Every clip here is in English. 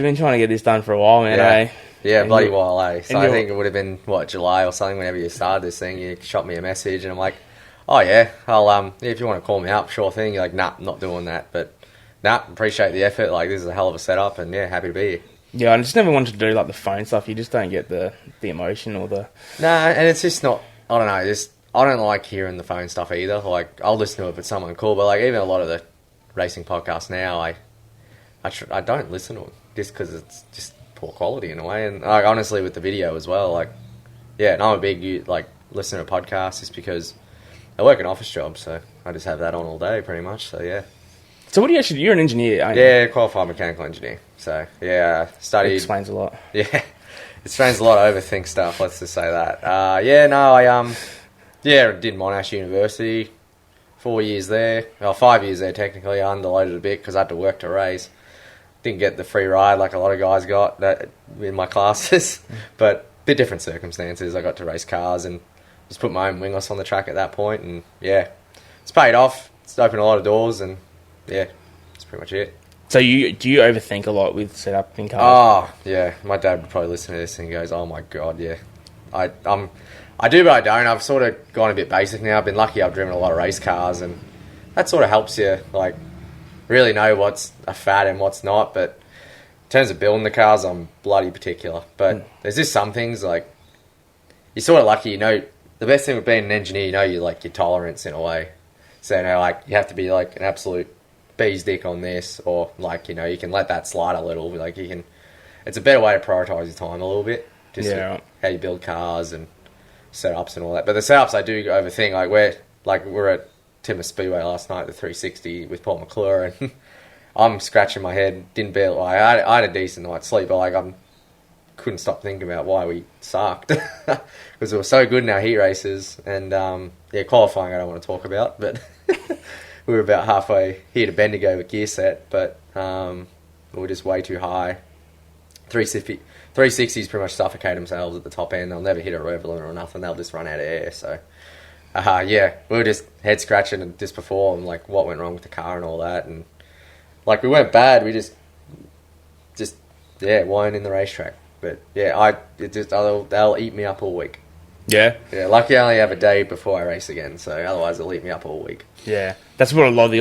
been trying to get this done for a while, man, eh? Yeah, And bloody you- while, eh? So I think it would have been, July or something, whenever you started this thing, you shot me a message, and I'm like, oh, yeah, I'll, if you want to call me up, sure thing. You're like, nah, not doing that, but, nah, appreciate the effort, like, this is a hell of a setup, and, yeah, happy to be here. Yeah, I just never wanted to do, like, the phone stuff. You just don't get the emotion or the... Nah, and it's just not, I don't know, I don't like hearing the phone stuff either. Like, I'll listen to it if it's someone cool, but, like, even a lot of the racing podcasts now, I don't listen to them just because it's just poor quality in a way. And, like, honestly, with the video as well, like, yeah, and I'm a big, like, listener to podcasts just because I work an office job, so I just have that on all day pretty much, so, yeah. So what do you actually do? You're an engineer, aren't you? Yeah, qualified mechanical engineer. So, yeah, studied... It explains a lot. Yeah, it explains a lot. I overthink stuff, let's just say that. I did Monash University, 4 years there. Well, 5 years there, technically. I underloaded a bit because I had to work to race. Didn't get the free ride like a lot of guys got that in my classes, but a bit different circumstances. I got to race cars and just put my own wingless on the track at that point, and, yeah, it's paid off. It's opened a lot of doors, and, yeah, that's pretty much it. So do you overthink a lot with setup in cars? Oh, yeah. My dad would probably listen to this and he goes, oh, my God, yeah. I do, but I don't. I've sort of gone a bit basic now. I've been lucky I've driven a lot of race cars, and that sort of helps you, like, really know what's a fad and what's not. But in terms of building the cars, I'm bloody particular. But there's just some things, like, you're sort of lucky, you know. The best thing with being an engineer, you know, your tolerance in a way. So, you know, like, you have to be, like, an absolute bee's dick on this, or, like, you know, you can let that slide a little. Like, you can... It's a better way to prioritise your time a little bit. Just how you build cars and setups and all that. But the setups I do overthink. We're at Timber Speedway last night, the 360 with Paul McClure, and I'm scratching my head. I had a decent night's sleep, but, like, I couldn't stop thinking about why we sucked because we were so good in our heat races. And qualifying I don't want to talk about, but we were about halfway here to Bendigo with gear set, but we were just way too high. 360s pretty much suffocate themselves at the top end. They'll never hit a rev limit or nothing. They'll just run out of air. So, we were just head scratching just before, and, like, what went wrong with the car and all that. And, like, we weren't bad. We just weren't in the racetrack. But yeah, they'll eat me up all week. Yeah? Yeah, lucky I only have a day before I race again, so otherwise they'll eat me up all week. Yeah. That's what a lot of the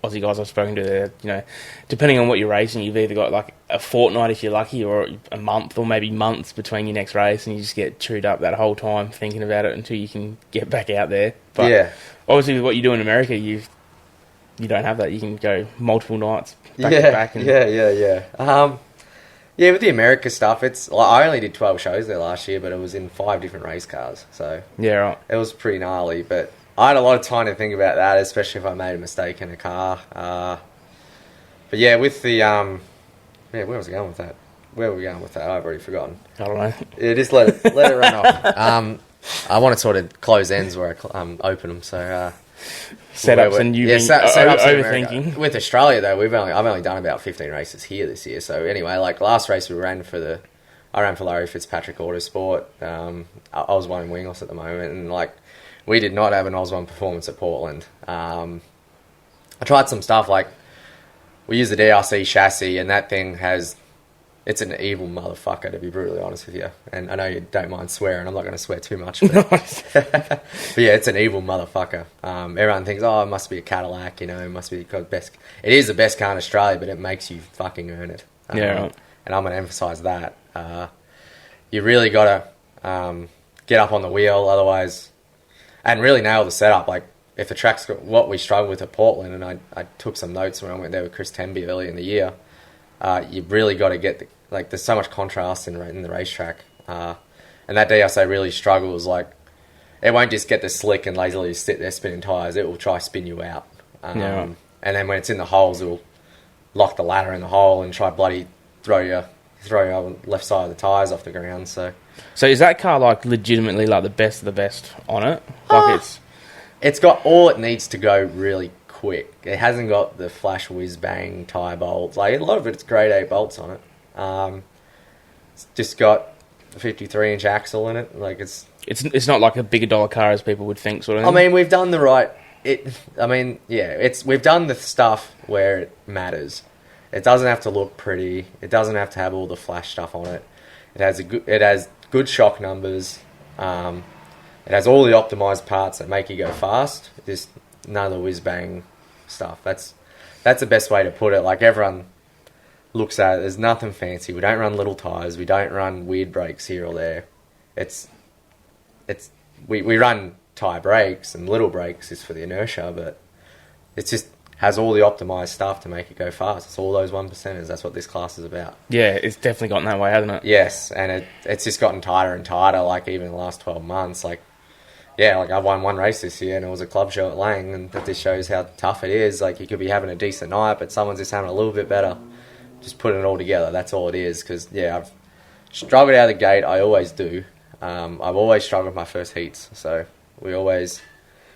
Aussie guys I've spoken to, they're, you know, depending on what you're racing, you've either got, like, a fortnight if you're lucky, or a month, or maybe months between your next race, and you just get chewed up that whole time thinking about it until you can get back out there. But yeah, obviously with what you do in America, you don't have that. You can go multiple nights back to back. And Yeah, with the America stuff, it's like, I only did 12 shows there last year, but it was in 5 different race cars, so yeah, right. It was pretty gnarly. But I had a lot of time to think about that, especially if I made a mistake in a car. But yeah, with the where was I going with that? Where were we going with that? I've already forgotten. I don't know. Yeah, just let it run off. I want to sort of close ends where I open them. So setups and you setups overthinking. With Australia though, I've only done about 15 races here this year. So anyway, like last race I ran for Larry Fitzpatrick Autosport. I was one in wingless at the moment, and like we did not have an Oz One performance at Portland. I tried some stuff like we use the DRC chassis, and that thing it's an evil motherfucker, to be brutally honest with you. And I know you don't mind swearing. I'm not going to swear too much. But, but yeah, it's an evil motherfucker. Everyone thinks, oh, it must be a Cadillac, you know, it must be the best. It is the best car in Australia, but it makes you fucking earn it. Yeah. And I'm going to emphasise that. You really got to get up on the wheel, otherwise, and really nail the setup. Like, if the track's got what we struggled with at Portland, and I took some notes when I went there with Chris Tenby early in the year, you've really got to get there's so much contrast in the racetrack, and that DRC really struggles. Like, it won't just get the slick and lazily sit there spinning tyres. It will try to spin you out, and then when it's in the holes, it will lock the ladder in the hole and try bloody throw your left side of the tyres off the ground. So is that car like legitimately like the best of the best on it? Like it's got all it needs to go really quick. It hasn't got the flash whiz bang tyre bolts. Like, a lot of it's grade A bolts on it. It's just got a 53-inch axle in it. Like, it's not like a bigger dollar car as people would think, sort of thing. I mean, we've done the right. We've done the stuff where it matters, It doesn't have to look pretty. It doesn't have to have all the flash stuff on it. It has good shock numbers. It has all the optimized parts that make you go fast. Just none of the whiz bang stuff. That's the best way to put it. Like, everyone looks at it. There's nothing fancy. We don't run little tires. We don't run weird brakes here or there. We run tire brakes, and little brakes is for the inertia, but it just has all the optimized stuff to make it go fast. It's all those 1%ers. That's what this class is about. Yeah, it's definitely gotten that way, hasn't it? Yes, and it's just gotten tighter and tighter, like, even in the last 12 months. Like, yeah, like, I won one race this year, and it was a club show at Lang, and that just shows how tough it is. Like, you could be having a decent night, but someone's just having a little bit better. Just putting it all together, that's all it is. Because, yeah, I've struggled out of the gate. I always do. I've always struggled with my first heats, so we always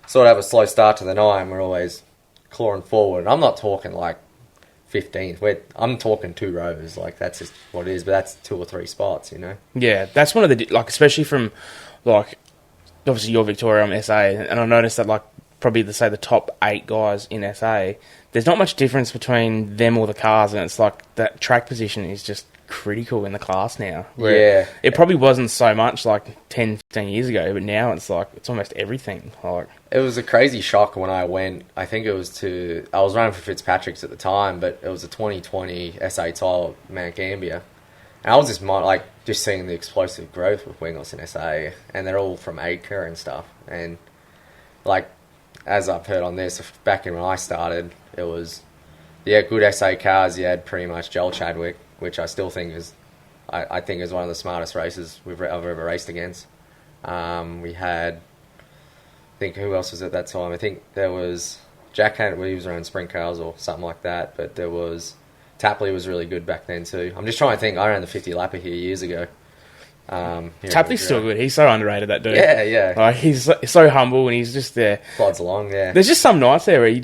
sort of have a slow start to the night, and we're always clawing forward. I'm not talking like 15th. I'm talking 2 rows. Like, that's just what it is, but that's 2 or 3 spots, you know? Yeah, that's one of the, like, especially from, like, obviously you're Victoria, I'm SA, and I noticed that, like, probably the top 8 guys in SA, there's not much difference between them or the cars, and it's like that track position is just critical in the class now. Yeah. It probably wasn't so much like 10, 15 years ago, but now it's like, it's almost everything. Like, it was a crazy shock when I went. I think it was I was running for Fitzpatrick's at the time, but it was a 2020 SA title at Mount Gambier. And I was just seeing the explosive growth with wingless in SA, and they're all from Acre and stuff. And, like, as I've heard on this, back in when I started, it was, good SA cars. You had pretty much Joel Chadwick, which I still think is, I think is one of the smartest races I've ever raced against. We had, I think, who else was at that time? I think there was Jack had, he was around sprint cars or something like that, but there was, Tapley was really good back then too. I'm just trying to think, I ran the 50 lapper here years ago. Tapley's still good. He's so underrated, that dude. Yeah, yeah. Like, he's so humble, and he's just there. Plods along, yeah. There's just some nights there where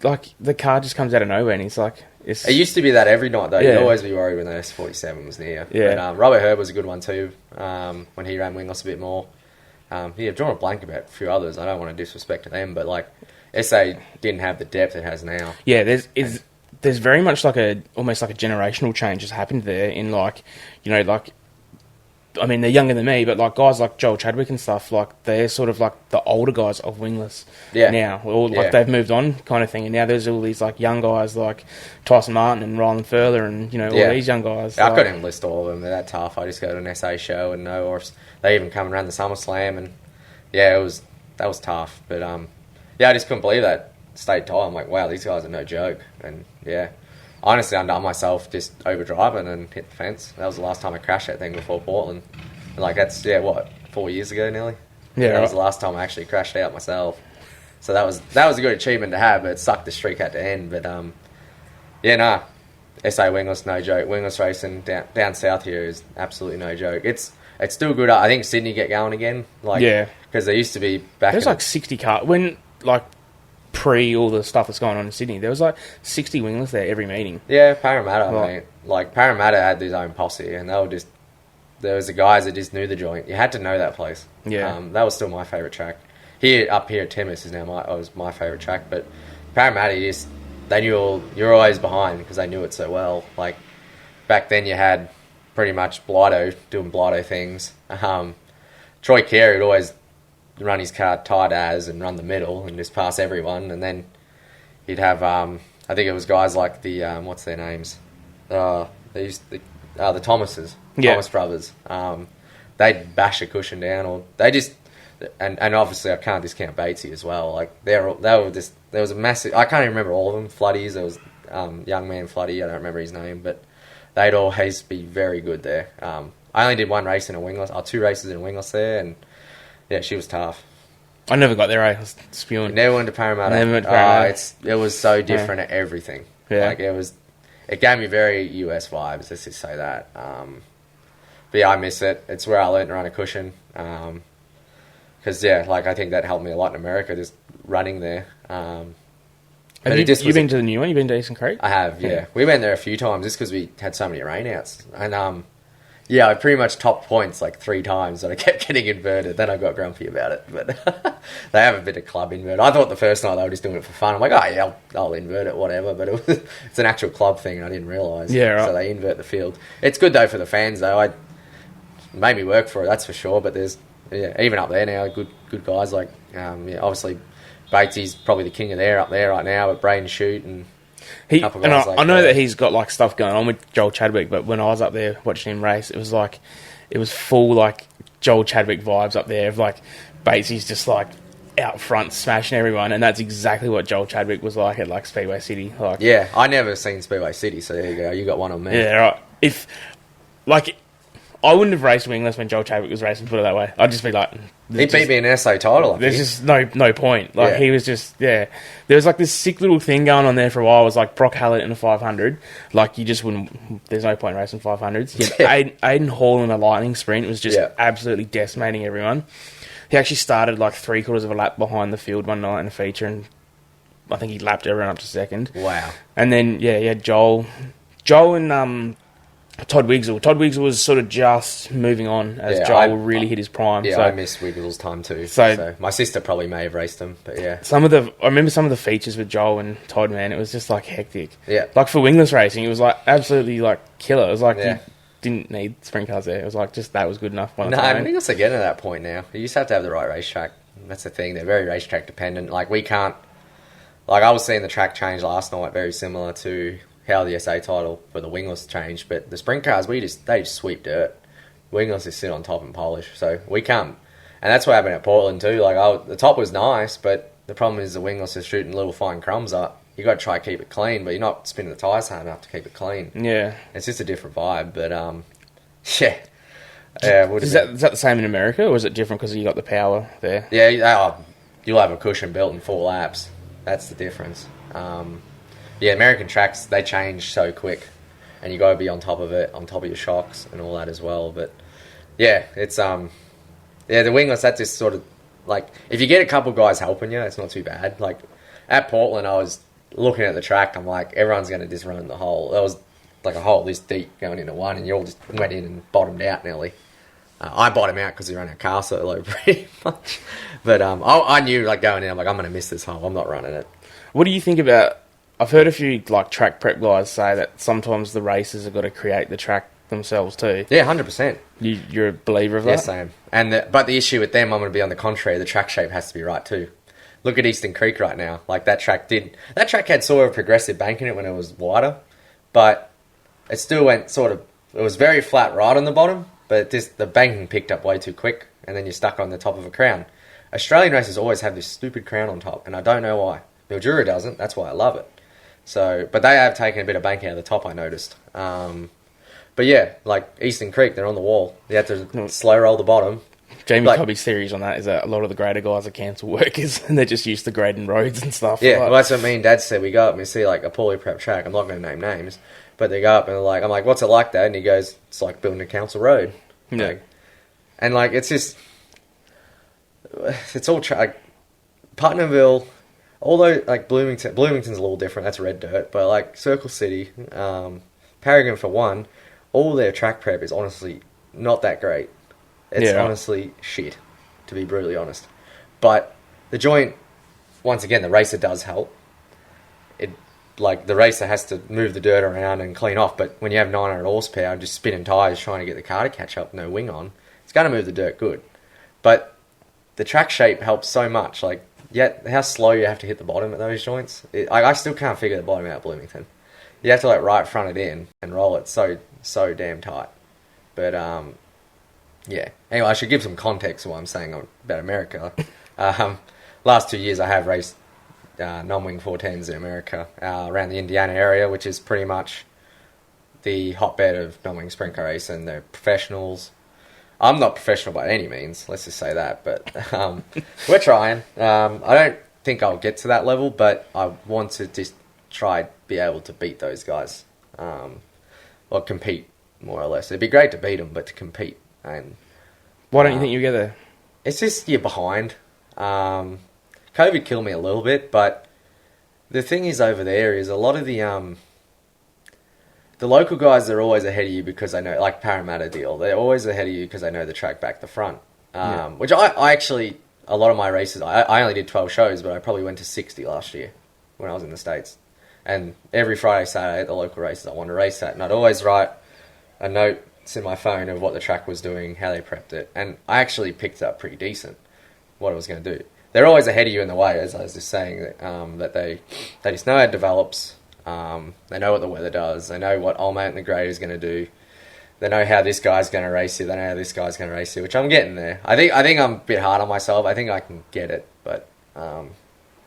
like, the car just comes out of nowhere, and he's like, it used to be that every night, though. Yeah. You'd always be worried when the S47 was near. Yeah. But, Robert Herb was a good one too, when he ran wingless a bit more. I've drawn a blank about a few others. I don't want to disrespect to them, but, like, SA didn't have the depth it has now. Yeah, there's very much almost like a generational change has happened there in, like, you know, like, I mean, they're younger than me, but, like, guys like Joel Chadwick and stuff, like, they're sort of like the older guys of wingless now. Or, like, they've moved on kind of thing. And now there's all these, like, young guys like Tyson Martin and Ryland Further and, you know, all these young guys. I couldn't even list all of them. They're that tough. I just go to an SA show and know, or they even come around the SummerSlam, and, that was tough. But, I just couldn't believe that state title. I'm like, wow, these guys are no joke. And, honestly, undone myself just overdriving and hit the fence. That was the last time I crashed that thing before Portland. And, like, that's, 4 years ago nearly? Yeah, that was the last time I actually crashed out myself. So that was a good achievement to have, but it sucked the streak had to end. But, SA wingless, no joke. Wingless racing down south here is absolutely no joke. It's still good. I think Sydney get going again. Like, because there used to be back there's like 60 cars. When, like, pre all the stuff that's going on in Sydney, there was like 60 wingless there every meeting. Yeah, Parramatta, mate. Like, Parramatta had his own posse, and there was the guys that just knew the joint. You had to know that place. Yeah. That was still my favourite track. Up here at Timmins is now my favourite track, but Parramatta, they knew you're always behind because they knew it so well. Like, back then you had pretty much Blighto doing Blighto things. Troy Carey would always run his car tight as and run the middle and just pass everyone, and then he'd have I think it was guys like the what's their names, the Thomases, Thomas brothers. They'd bash a cushion down, or they just and obviously I can't discount Batesy as well. Like, they were just, there was a massive, I can't even remember all of them. Floodies, there was young man Floody, I don't remember his name, but they'd always be very good there. I only did one race in a wingless, 2 races in a wingless there, and she was tough. I never got there. I was spewing. Never went to Parramatta. Never went to Parramatta. It was so different at everything. Yeah. Like, it gave me very US vibes, let's just say that. But I miss it. It's where I learned to run a cushion. Because, I think that helped me a lot in America, just running there. Have you been to the new one? You been to Eastern Creek? I have, yeah. We went there a few times just because we had so many rainouts. And Yeah, I pretty much topped points like 3 times, and I kept getting inverted. Then I got grumpy about it. But they have a bit of club invert. I thought the first night they were just doing it for fun. I'm like, oh yeah, I'll invert it, whatever. But it's an actual club thing, and I didn't realise. Yeah, right. So they invert the field. It's good though for the fans though. I made me work for it, that's for sure. But there's even up there now, good guys like obviously Batesy's probably the king of there up there right now. But Braden Shute and. I know that he's got like stuff going on with Joel Chadwick, but when I was up there watching him race, it was full like Joel Chadwick vibes up there of like Batesy's just like out front smashing everyone, and that's exactly what Joel Chadwick was like at like Speedway City. Like, yeah, I never seen Speedway City, so there you go. You got one on me. Yeah, right. If like I wouldn't have raced wingless when Joel Chadwick was racing, put it that way. I'd just be like... He beat me in an SA title. There's just no point. Like, he was just... Yeah. There was, like, this sick little thing going on there for a while. It was, like, Brock Hallett in a 500. Like, you just wouldn't... There's no point racing 500s. You had Aiden Hall in a lightning sprint. It was just absolutely decimating everyone. He actually started, like, 3/4 of a lap behind the field one night in a feature, and I think he lapped everyone up to second. Wow. And then, he had Joel and... Todd Wigsell. Todd Wigsell was sort of just moving on as Joel really hit his prime. Yeah, so, I missed Wiggles's time too. So my sister probably may have raced him, but yeah. I remember some of the features with Joel and Todd, man. It was just like hectic. Yeah. Like for wingless racing, it was like absolutely like killer. It was like you didn't need sprint cars there. It was like just that was good enough. No, I think it's getting to that point now. You just have to have the right racetrack. That's the thing. They're very racetrack dependent. Like we can't. Like I was seeing the track change last night, very similar to how the SA title for the wingless changed, but the sprint cars they just sweep dirt. Wingless just sit on top and polish, so we can't. And that's what happened at Portland too. Like the top was nice, but the problem is the wingless is shooting little fine crumbs up. You got to try to keep it clean, but you're not spinning the tyres hard enough to keep it clean. Yeah, it's just a different vibe. But is that the same in America, or is it different because you got the power there? Yeah, you'll have a cushion built in 4 laps. That's the difference. American tracks, they change so quick, and you got to be on top of it, on top of your shocks and all that as well. But it's the wingless, that just sort of like if you get a couple guys helping you, it's not too bad. Like at Portland, I was looking at the track, I'm like, everyone's going to just run the hole. There was like a hole this deep going into one, and you all just went in and bottomed out nearly. I bottomed out because we ran our car so low pretty much. But I knew like going in, I'm like, I'm going to miss this hole. I'm not running it. What do you think about? I've heard a few like track prep guys say that sometimes the racers have got to create the track themselves too. Yeah, 100%. You're a believer of that? Yes, I am. But the issue with them, I'm going to be on the contrary. The track shape has to be right too. Look at Eastern Creek right now. Like that track had sort of progressive bank in it when it was wider, but it still went it was very flat right on the bottom, but the banking picked up way too quick, and then you're stuck on the top of a crown. Australian racers always have this stupid crown on top, and I don't know why. Mildura doesn't. That's why I love it. So, but they have taken a bit of bank out of the top, I noticed. But yeah, like Eastern Creek, they're on the wall. You have to slow roll the bottom. Jamie Cobby's theories on that is that a lot of the grader guys are council workers and they're just used to grading roads and stuff. Yeah, well, that's what me and Dad said. We go up and we see like a poorly prepped track. I'm not going to name names, but they go up and I'm like, what's it like, Dad? And he goes, it's like building a council road. Yeah. And like, it's just, it's all Putnamville. Although, like, Bloomington's a little different, that's red dirt, but, like, Circle City, Paragon for one, all their track prep is honestly not that great. It's honestly shit, to be brutally honest. But the joint, once again, the racer does help. The racer has to move the dirt around and clean off, but when you have 900 horsepower, just spinning tyres trying to get the car to catch up, no wing on, it's going to move the dirt good. But the track shape helps so much, like, how slow you have to hit the bottom at those joints. I still can't figure the bottom out of Bloomington. You have to like right front it in and roll it so damn tight. But anyway, I should give some context to what I'm saying about America. Last 2 years I have raced non-wing 410s in America around the Indiana area, which is pretty much the hotbed of non-wing sprint car racing. They're professionals. I'm not professional by any means, let's just say that, but we're trying. I don't think I'll get to that level, but I want to just try be able to beat those guys, or compete, more or less. It'd be great to beat them, but to compete. And why don't you think you get there? It's just you're behind. COVID killed me a little bit, but the thing is over there is a lot of the the local guys are always ahead of you because they know, like Parramatta deal, they're always ahead of you because they know the track back to front. Which I actually, a lot of my races, I only did 12 shows, but I probably went to 60 last year when I was in the States. And every Friday, Saturday at the local races, I wanted to race that. And I'd always write a note in my phone of what the track was doing, how they prepped it. And I actually picked up pretty decent what it was going to do. They're always ahead of you in the way, as I was just saying, that they just know how it develops. They know what the weather does. They know what Old Mate and the Grade is going to do. They know how this guy's going to race you. They know how this guy's going to race you, which I'm getting there. I think I'm a bit hard on myself. I think I can get it, but...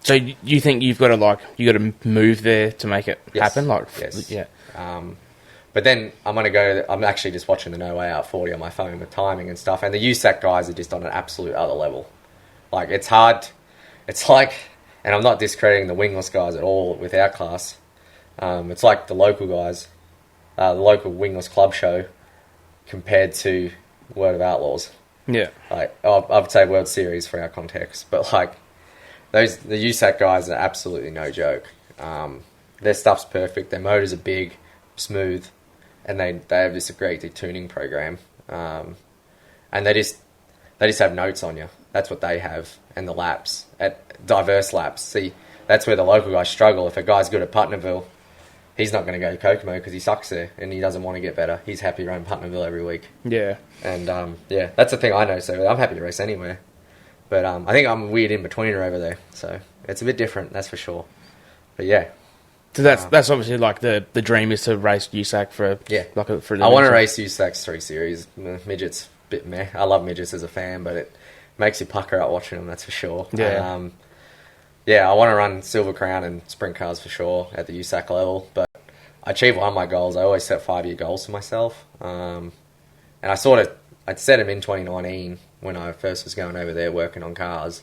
So you think you've got to move there to make it happen? Yes. Yeah. But then I'm actually just watching the No Way Out 40 on my phone with timing and stuff, and the USAC guys are just on an absolute other level. Like, it's hard. It's like, and I'm not discrediting the wingless guys at all with our class. It's like the local guys, the local wingless club show compared to World of Outlaws. Yeah. Like, I'd say World Series for our context, but like, the USAC guys are absolutely no joke. Their stuff's perfect. Their motors are big, smooth, and they have this great tuning program. And they just have notes on you. That's what they have, and the laps at diverse laps. See, that's where the local guys struggle. If a guy's good at Putnamville, he's not going to go to Kokomo because he sucks there and he doesn't want to get better. He's happy to run Putnamville every week. Yeah. And that's the thing I know. So I'm happy to race anywhere. But I think I'm a weird in-betweener over there. So it's a bit different, that's for sure. But yeah. So that's obviously like the dream is to race USAC for... Yeah. For I want to race USAC's 3 Series. Midget's a bit meh. I love midgets as a fan, but it makes you pucker up watching them, that's for sure. Yeah. I want to run Silver Crown and sprint cars for sure at the USAC level. But I achieved one of my goals. I always set 5-year goals for myself. And I'd set them in 2019 when I first was going over there working on cars.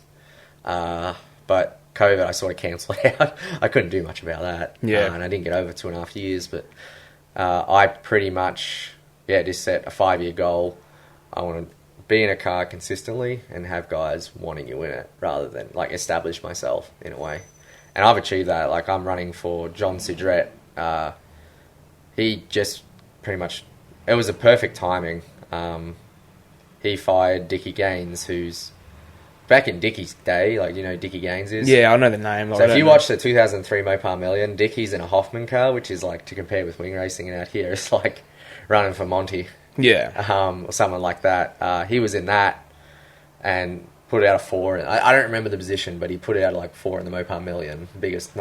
But COVID, I sort of cancelled out. I couldn't do much about that. Yeah. And I didn't get over 2.5 years. But I pretty much, just set a 5-year goal. I want to be in a car consistently and have guys wanting you in it rather than, like, establish myself in a way. And I've achieved that. Like, I'm running for John Sidrett. He just pretty much... It was a perfect timing. He fired Dickie Gaines, who's back in Dickie's day, like, you know who Dickie Gaines is? Yeah, I know the name. So if you watch the 2003 Mopar Million, Dickie's in a Hoffman car, which is like, to compare with wing racing out here, it's like running for Monty. Yeah. Or someone like that. He was in that and put out a 4. I don't remember the position, but he put out like 4 in the Mopar Million, biggest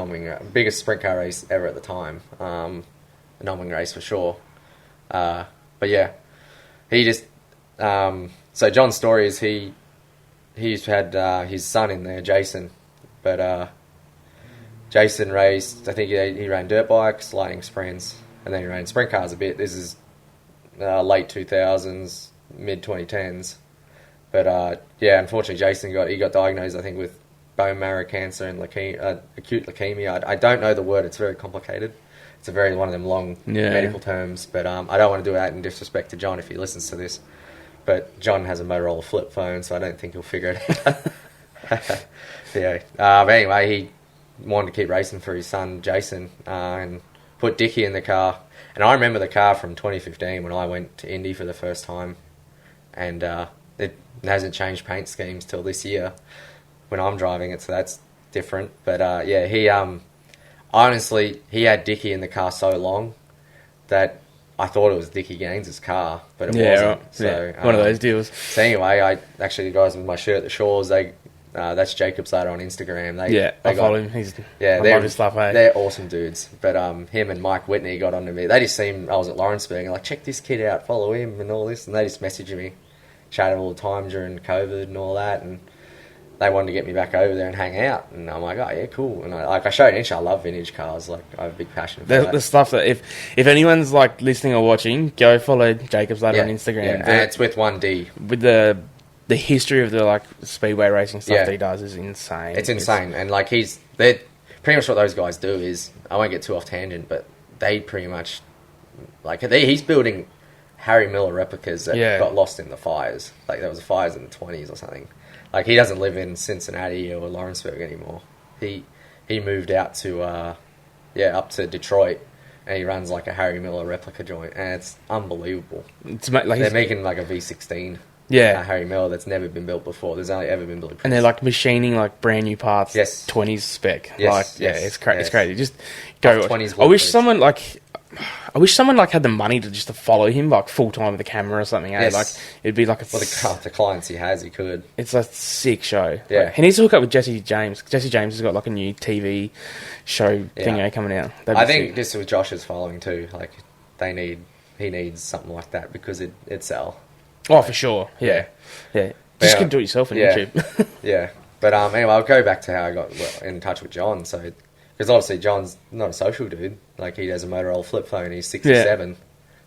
sprint car race ever at the time. A non-wing race for sure. But yeah, he just... so John's story is he's had his son in there, Jason, but Jason raced, I think he ran dirt bikes, lightning sprints, and then he ran sprint cars a bit. This is late 2000s, mid 2010s. But unfortunately Jason got diagnosed, I think, with bone marrow cancer and acute leukemia. I don't know the word, it's very complicated. It's one of them long medical terms, but I don't want to do that in disrespect to John if he listens to this. But John has a Motorola flip phone, so I don't think he'll figure it out. But anyway, he wanted to keep racing for his son, Jason, and put Dickie in the car. And I remember the car from 2015 when I went to Indy for the first time. And it hasn't changed paint schemes till this year when I'm driving it, so that's different. But he honestly, he had Dickie in the car so long that I thought it was Dickie Gaines' car, but it wasn't. Right. So, one of those deals. So anyway, the guys with my shirt at the Shores, that's Jacob's Ladder on Instagram. I follow him. I love his stuff, hey? They're awesome dudes. But him and Mike Whitney got onto me. They just seemed, I was at Lawrenceburg, and like, check this kid out, follow him and all this. And they just messaged me, chatted all the time during COVID and all that. And they wanted to get me back over there and hang out. And I'm like, oh, yeah, cool. And I showed an inch. I love vintage cars. Like, I have a big passion for that. The stuff that if anyone's like listening or watching, go follow Jacob's Ladder on Instagram. Yeah, and it's with 1D. With the history of the like speedway racing stuff that he does is insane. It's insane. And like they're pretty much what those guys do is, I won't get too off tangent, but they pretty much, like, he's building Harry Miller replicas that got lost in the fires. Like, there was fires in the 20s or something. Like, he doesn't live in Cincinnati or Lawrenceburg anymore. He moved out to up to Detroit and he runs like a Harry Miller replica joint, and it's unbelievable. It's like They're making like a V16. Yeah, Harry Miller that's never been built before. There's only ever been blueprints. and they're like machining like brand new parts. Yes. 20s spec. Yes, Like, yeah, yes, it's crazy. yes. It's crazy. Just go. Off 20s I wish blueprints. someone like had the money to just to follow him like full time with a camera or something. Yes. Like it'd be like a. Well, the clients he has, he could. It's a sick show. Yeah. Like, he needs to hook up with Jesse James. Jesse James has got like a new TV show thing coming out. That'd be I think sick. this was Josh's following too. Like he needs something like that because it'd sell. Oh, for sure. Yeah. Yeah. Just can do it yourself on YouTube. Yeah. But anyway, I'll go back to how I got in touch with John. So, because obviously John's not a social dude. Like, he has a Motorola flip phone. He's 67.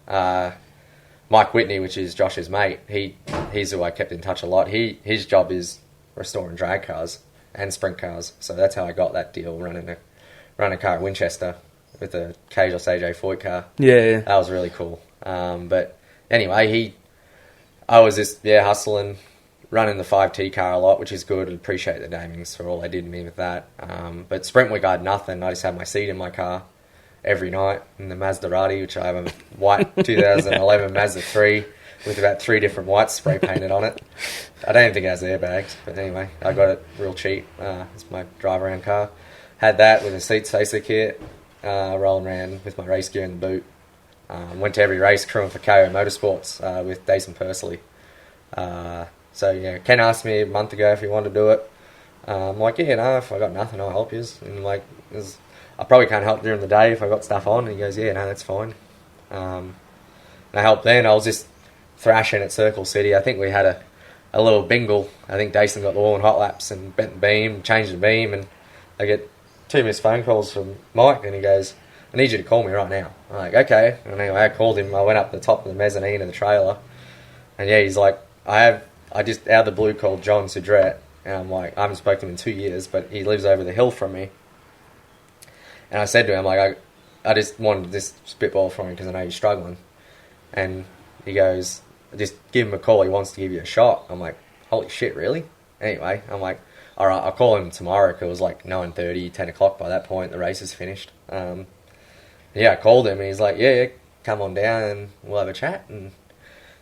Mike Whitney, which is Josh's mate, he's who I kept in touch a lot. His job is restoring drag cars and sprint cars. So that's how I got that deal, running a car at Winchester with a Cageless AJ Foyt car. Yeah. That was really cool. But anyway, I was just hustling, running the 5T car a lot, which is good. I appreciate the Damings for all they did to me with that. But Sprint Week, I had nothing. I just had my seat in my car every night in the Maserati, which I have a white 2011 Mazda 3 with about 3 different whites spray painted on it. I don't even think it has airbags, but anyway, I got it real cheap. It's my drive-around car. Had that with a seat spacer kit, rolling around with my race gear in the boot. Went to every race crewing for KO Motorsports with Dason Pursley. So, Ken asked me a month ago if he wanted to do it. I'm like, if I got nothing, I'll help you. And like, I probably can't help during the day if I got stuff on. And he goes, that's fine. And I helped then. I was just thrashing at Circle City. I think we had a little bingle. I think Dason got the wall and hot laps and bent the beam, changed the beam. And I get 2 missed phone calls from Mike, and he goes, I need you to call me right now. I'm like, okay. And anyway, I called him. I went up the top of the mezzanine of the trailer. And he's like, I just out of the blue called John Sudrette. And I'm like, I haven't spoken to him in 2 years, but he lives over the hill from me. And I said to him, like, I just wanted this spitball from him because I know you're struggling. And he goes, just give him a call. He wants to give you a shot. I'm like, holy shit, really? Anyway, I'm like, all right, I'll call him tomorrow because it was like 9:30, 10 o'clock by that point. The race is finished. I called him and he's like, come on down and we'll have a chat. And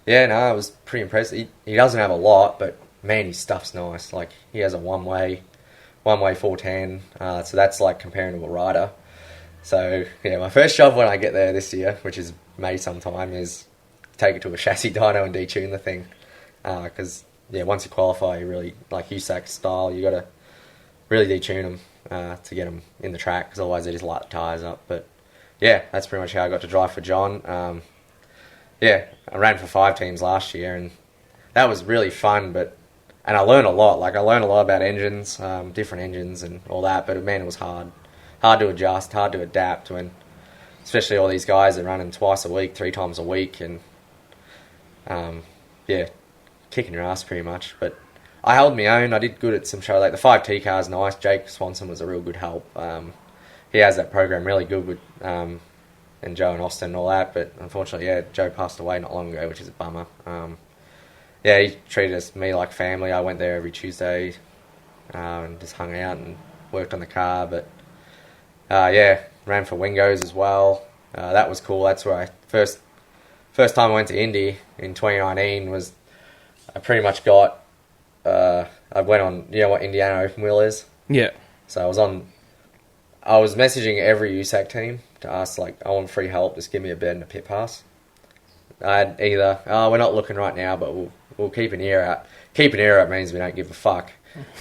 I was pretty impressed. He doesn't have a lot, but man, his stuff's nice. Like, he has a one-way 410, so that's like comparing to a rider. So, my first job when I get there this year, which is May sometime, is take it to a chassis dyno and detune the thing. Because, once you qualify, you really, like USAC style, you got to really detune them to get them in the track, because otherwise they just light the tyres up. But, that's pretty much how I got to drive for John. I ran for 5 teams last year, and that was really fun, and I learned a lot. Like, I learned a lot about engines, different engines and all that, but man, it was hard to adjust, hard to adapt when, especially all these guys are running twice a week, 3 times a week, and kicking your ass pretty much. But I held my own. I did good at some show. Like, the 5T car's nice. Jake Swanson was a real good help. He has that program really good with and Joe and Austin and all that, but unfortunately, Joe passed away not long ago, which is a bummer. He treated me like family. I went there every Tuesday and just hung out and worked on the car. But ran for Wingos as well. That was cool. That's where I first time I went to Indy in 2019 was I pretty much got I went on what Indiana Open Wheel is. Yeah. So I was messaging every USAC team to ask, like, I want free help, just give me a bed and a pit pass. I had either, we're not looking right now, but we'll keep an ear out. Keep an ear out means we don't give a fuck,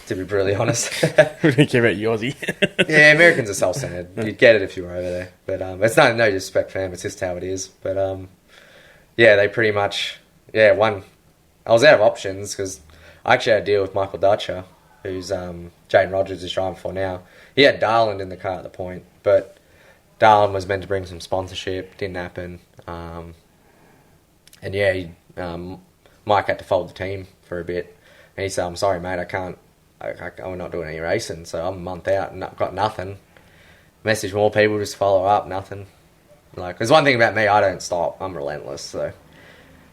to be brutally honest. We don't care about you, Aussie. Americans are self-centered. You'd get it if you were over there. But it's no disrespect for them, it's just how it is. But they pretty much, I was out of options because I actually had a deal with Michael Dutcher, who's Jaden Rogers is driving for now. He had Darland in the car at the point, but Darland was meant to bring some sponsorship, didn't happen. Mike had to fold the team for a bit. And he said, I'm sorry, mate, I'm not doing any racing, so I'm a month out and got nothing. Message more people, just follow up, nothing. Like, there's one thing about me, I don't stop. I'm relentless, so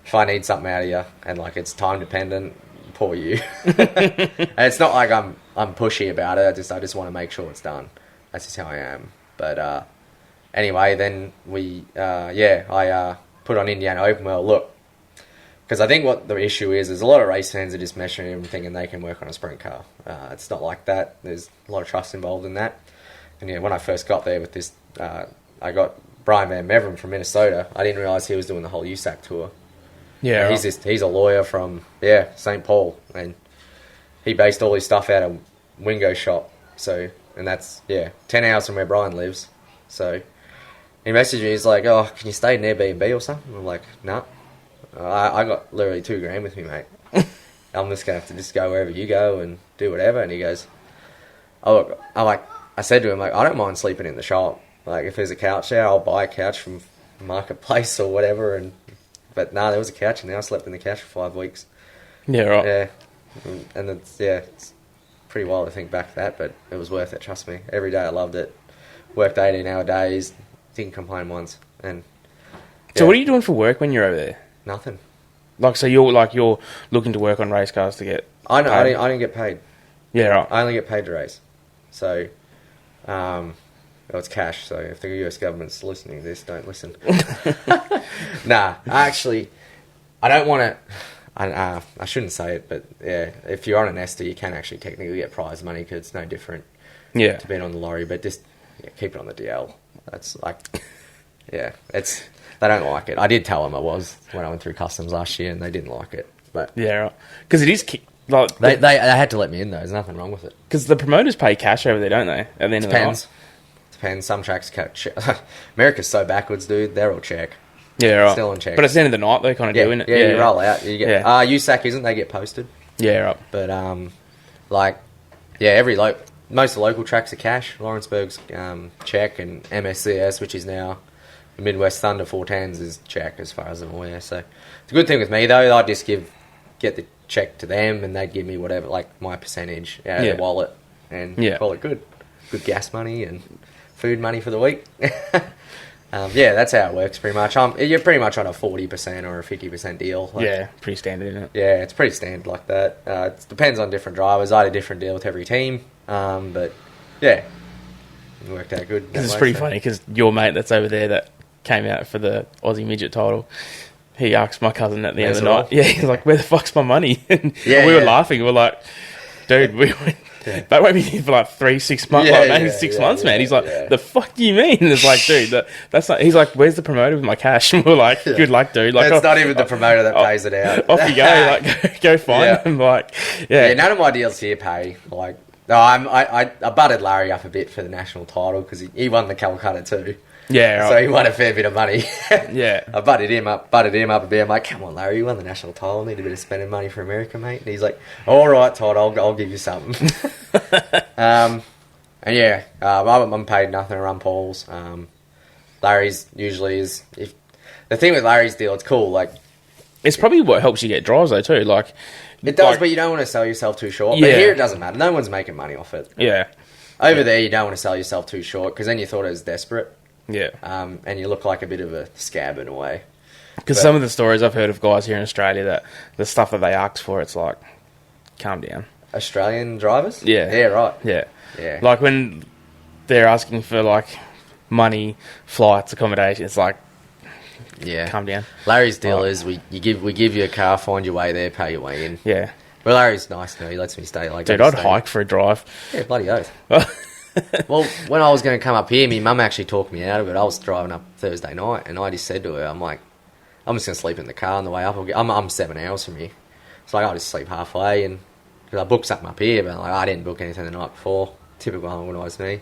if I need something out of you and, like, it's time dependent, poor you. And it's not like I'm pushy about it. I just want to make sure it's done. That's just how I am. But anyway, then I put on Indiana Open. Well, look, because I think what the issue is a lot of race fans are just measuring everything and they can work on a sprint car. It's not like that. There's a lot of trust involved in that. And yeah, when I first got there with this, I got Brian Van Meveren from Minnesota. I didn't realise he was doing the whole USAC tour. Yeah, he's a lawyer from St. Paul, and he based all his stuff out of Wingo Shop. So, and that's 10 hours from where Brian lives. So he messaged me. He's like, "Oh, can you stay in Airbnb or something?" I'm like, "No, I got literally $2,000 with me, mate. I'm just gonna have to just go wherever you go and do whatever." And he goes, "Oh, I said to him, like, I don't mind sleeping in the shop. Like, if there's a couch there, I'll buy a couch from Marketplace or whatever." But no, there was a couch, and I slept in the couch for 5 weeks. Yeah, right. Yeah, and it's pretty wild to think back to that, but it was worth it. Trust me. Every day I loved it. Worked 18-hour days. Didn't complain once. And so, what are you doing for work when you're over there? Nothing. Like, so you're looking to work on race cars to get. I know. I didn't get paid. Yeah, right. I only get paid to race. So, it's cash. So if the US government's listening to this, don't listen. Nah, actually, I don't want to. I shouldn't say it, but yeah, if you're on an Esther, you can actually technically get prize money because it's no different. Yeah. To being on the lorry, but just keep it on the DL. That's like, they don't like it. I did tell them I was when I went through customs last year, and they didn't like it. But yeah, right. Because it is like they had to let me in though. There's nothing wrong with it. Because the promoters pay cash over there, don't they? At the end of the night. Depends. Some tracks America's so backwards, dude. They're all check. Yeah, right. Still on check. But it's the end of the night they kind of do, isn't it? Yeah, you roll out. You get USAC isn't. They get posted. Yeah, right. But most of the local tracks are cash. Lawrenceburg's check, and MSCS, which is now the Midwest Thunder 410s, is check as far as I'm aware. So it's a good thing with me though. I just get the check to them, and they'd give me whatever, like my percentage out of their wallet, and call it good. Good gas money and food money for the week. That's how it works pretty much. You're pretty much on a 40% or a 50% deal. Pretty standard, isn't it? Yeah, it's pretty standard like that. It depends on different drivers. I had a different deal with every team. But yeah, it worked out good. It's pretty funny because your mate that's over there that came out for the Aussie midget title, he asked my cousin at the end of the night, he's like, "Where the fuck's my money?" And we were laughing. We were like, "Dude, that won't be here for like 3-6 months, maybe 6 months, man." He's like, "The fuck do you mean?" And it's like, dude, that's not. He's like, "Where's the promoter with my cash?" And we're like, "Good luck, dude." Like, it's not even the promoter that pays it out. Off you go, like go find them. Like, none of my deals here pay. Like, no, I butted Larry up a bit for the national title because he won the Calcutta too. Yeah, right. So he won a fair bit of money. Yeah. I butted him up a bit. I'm like, "Come on, Larry, you won the national title. Need a bit of spending money for America, mate." And he's like, "All right, Todd, I'll give you something." I'm paid nothing to run Paul's. Larry's usually is. If the thing with Larry's deal, it's cool. Like, it's probably what helps you get drives though too. Like, it does, but you don't want to sell yourself too short. Yeah. But here it doesn't matter. No one's making money off it. Yeah. Over there, you don't want to sell yourself too short because then you thought it was desperate. Yeah. And you look like a bit of a scab in a way. Because some of the stories I've heard of guys here in Australia that the stuff that they ask for, it's like, calm down. Australian drivers? Yeah. Yeah, right. Yeah. Like when they're asking for like money, flights, accommodation, it's like, calm down. Larry's deal is we give you a car, find your way there, pay your way in. Yeah. But Larry's nice, he lets me stay. Like, dude, I'd hike for a drive. Yeah, bloody oath. Well, when I was going to come up here, my mum actually talked me out of it. I was driving up Thursday night, and I just said to her, I'm like, I'm just going to sleep in the car on the way up. I'm 7 hours from here. So I'll just sleep halfway, and cause I booked something up here, but I didn't book anything the night before. Typical unorganised me.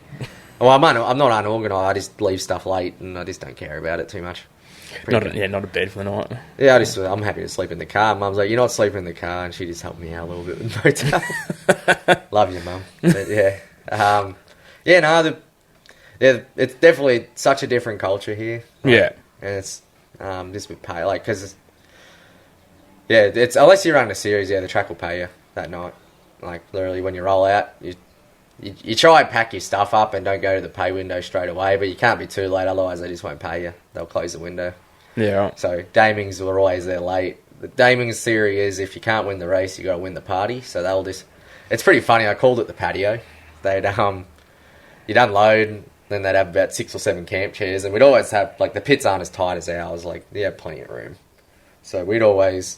Well, I'm not unorganised. I just leave stuff late, and I just don't care about it too much. Not a bed for the night. Yeah, I'm happy to sleep in the car. Mum's like, "You're not sleeping in the car," and she just helped me out a little bit with motel. Love you, Mum. But it's definitely such a different culture here. Yeah, and it's just with pay, like, because it's unless you run a series, the track will pay you that night. Like, literally, when you roll out, you try and pack your stuff up and don't go to the pay window straight away, but you can't be too late, otherwise they just won't pay you. They'll close the window. Yeah, right. So Damings were always there late. The Damings theory is if you can't win the race, you got to win the party. So they'll just. It's pretty funny. I called it the patio. You'd unload, Then they'd have about 6 or 7 camp chairs, and we'd always have, like, the pits aren't as tight as ours. Like, they have plenty of room. So we'd always,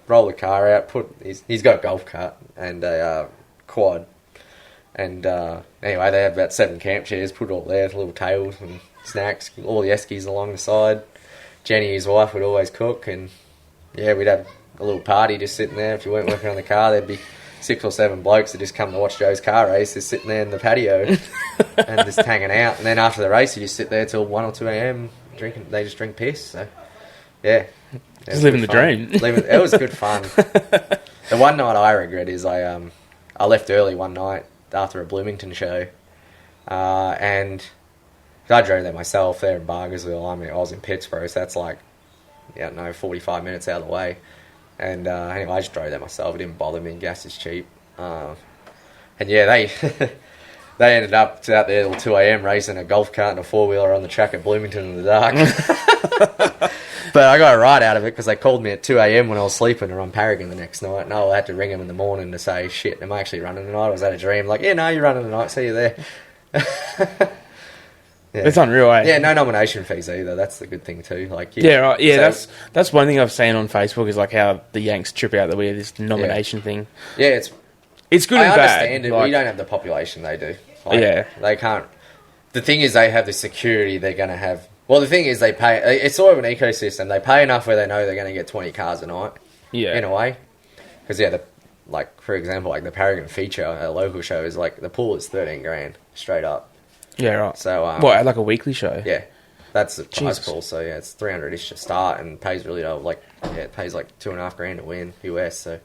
roll the car out, he's got a golf cart and a quad. And anyway, they have about 7 camp chairs, put it all there, little tables and snacks, all the eskies along the side. Jenny, his wife, would always cook, and we'd have a little party just sitting there. If you weren't working on the car, there'd be 6 or 7 blokes that just come to watch Joe's car race, just sitting there in the patio and just hanging out. And then after the race, you just sit there till 1 or 2 a.m. drinking. They just drink piss. So just living the dream. It was good fun. The one night I regret is I left early one night after a Bloomington show, and I drove there myself. There in Bargersville. I mean, I was in Pittsburgh, so that's like 45 minutes out of the way. And anyway, I just drove there myself. It didn't bother me. Gas is cheap. And they they ended up out there till 2 a.m. racing a golf cart and a 4-wheeler on the track at Bloomington in the dark. But I got a ride out of it because they called me at 2 a.m. when I was sleeping to run Paragon the next night. And I had to ring them in the morning to say, shit, am I actually running tonight? Or was that a dream? Like, no, you're running tonight. See you there. Yeah. It's unreal, eh? Yeah, no nomination fees either. That's the good thing too. Like, right. Yeah, so, that's one thing I've seen on Facebook is like how the Yanks trip out the way this nomination thing. Yeah, it's good and bad. I understand it, but you don't have the population they do. Like, they can't. The thing is, they have the security they're going to have. Well, the thing is, they pay. It's sort of an ecosystem. They pay enough where they know they're going to get 20 cars a night. Yeah, in a way, because like for example, like the Paragon feature, a local show is like the pool is 13 grand straight up. Yeah, right. So, what, like a weekly show? Yeah, that's the prize pool. So yeah, it's 300-ish to start, and pays really well. Like, it pays like 2.5 grand to win US. So,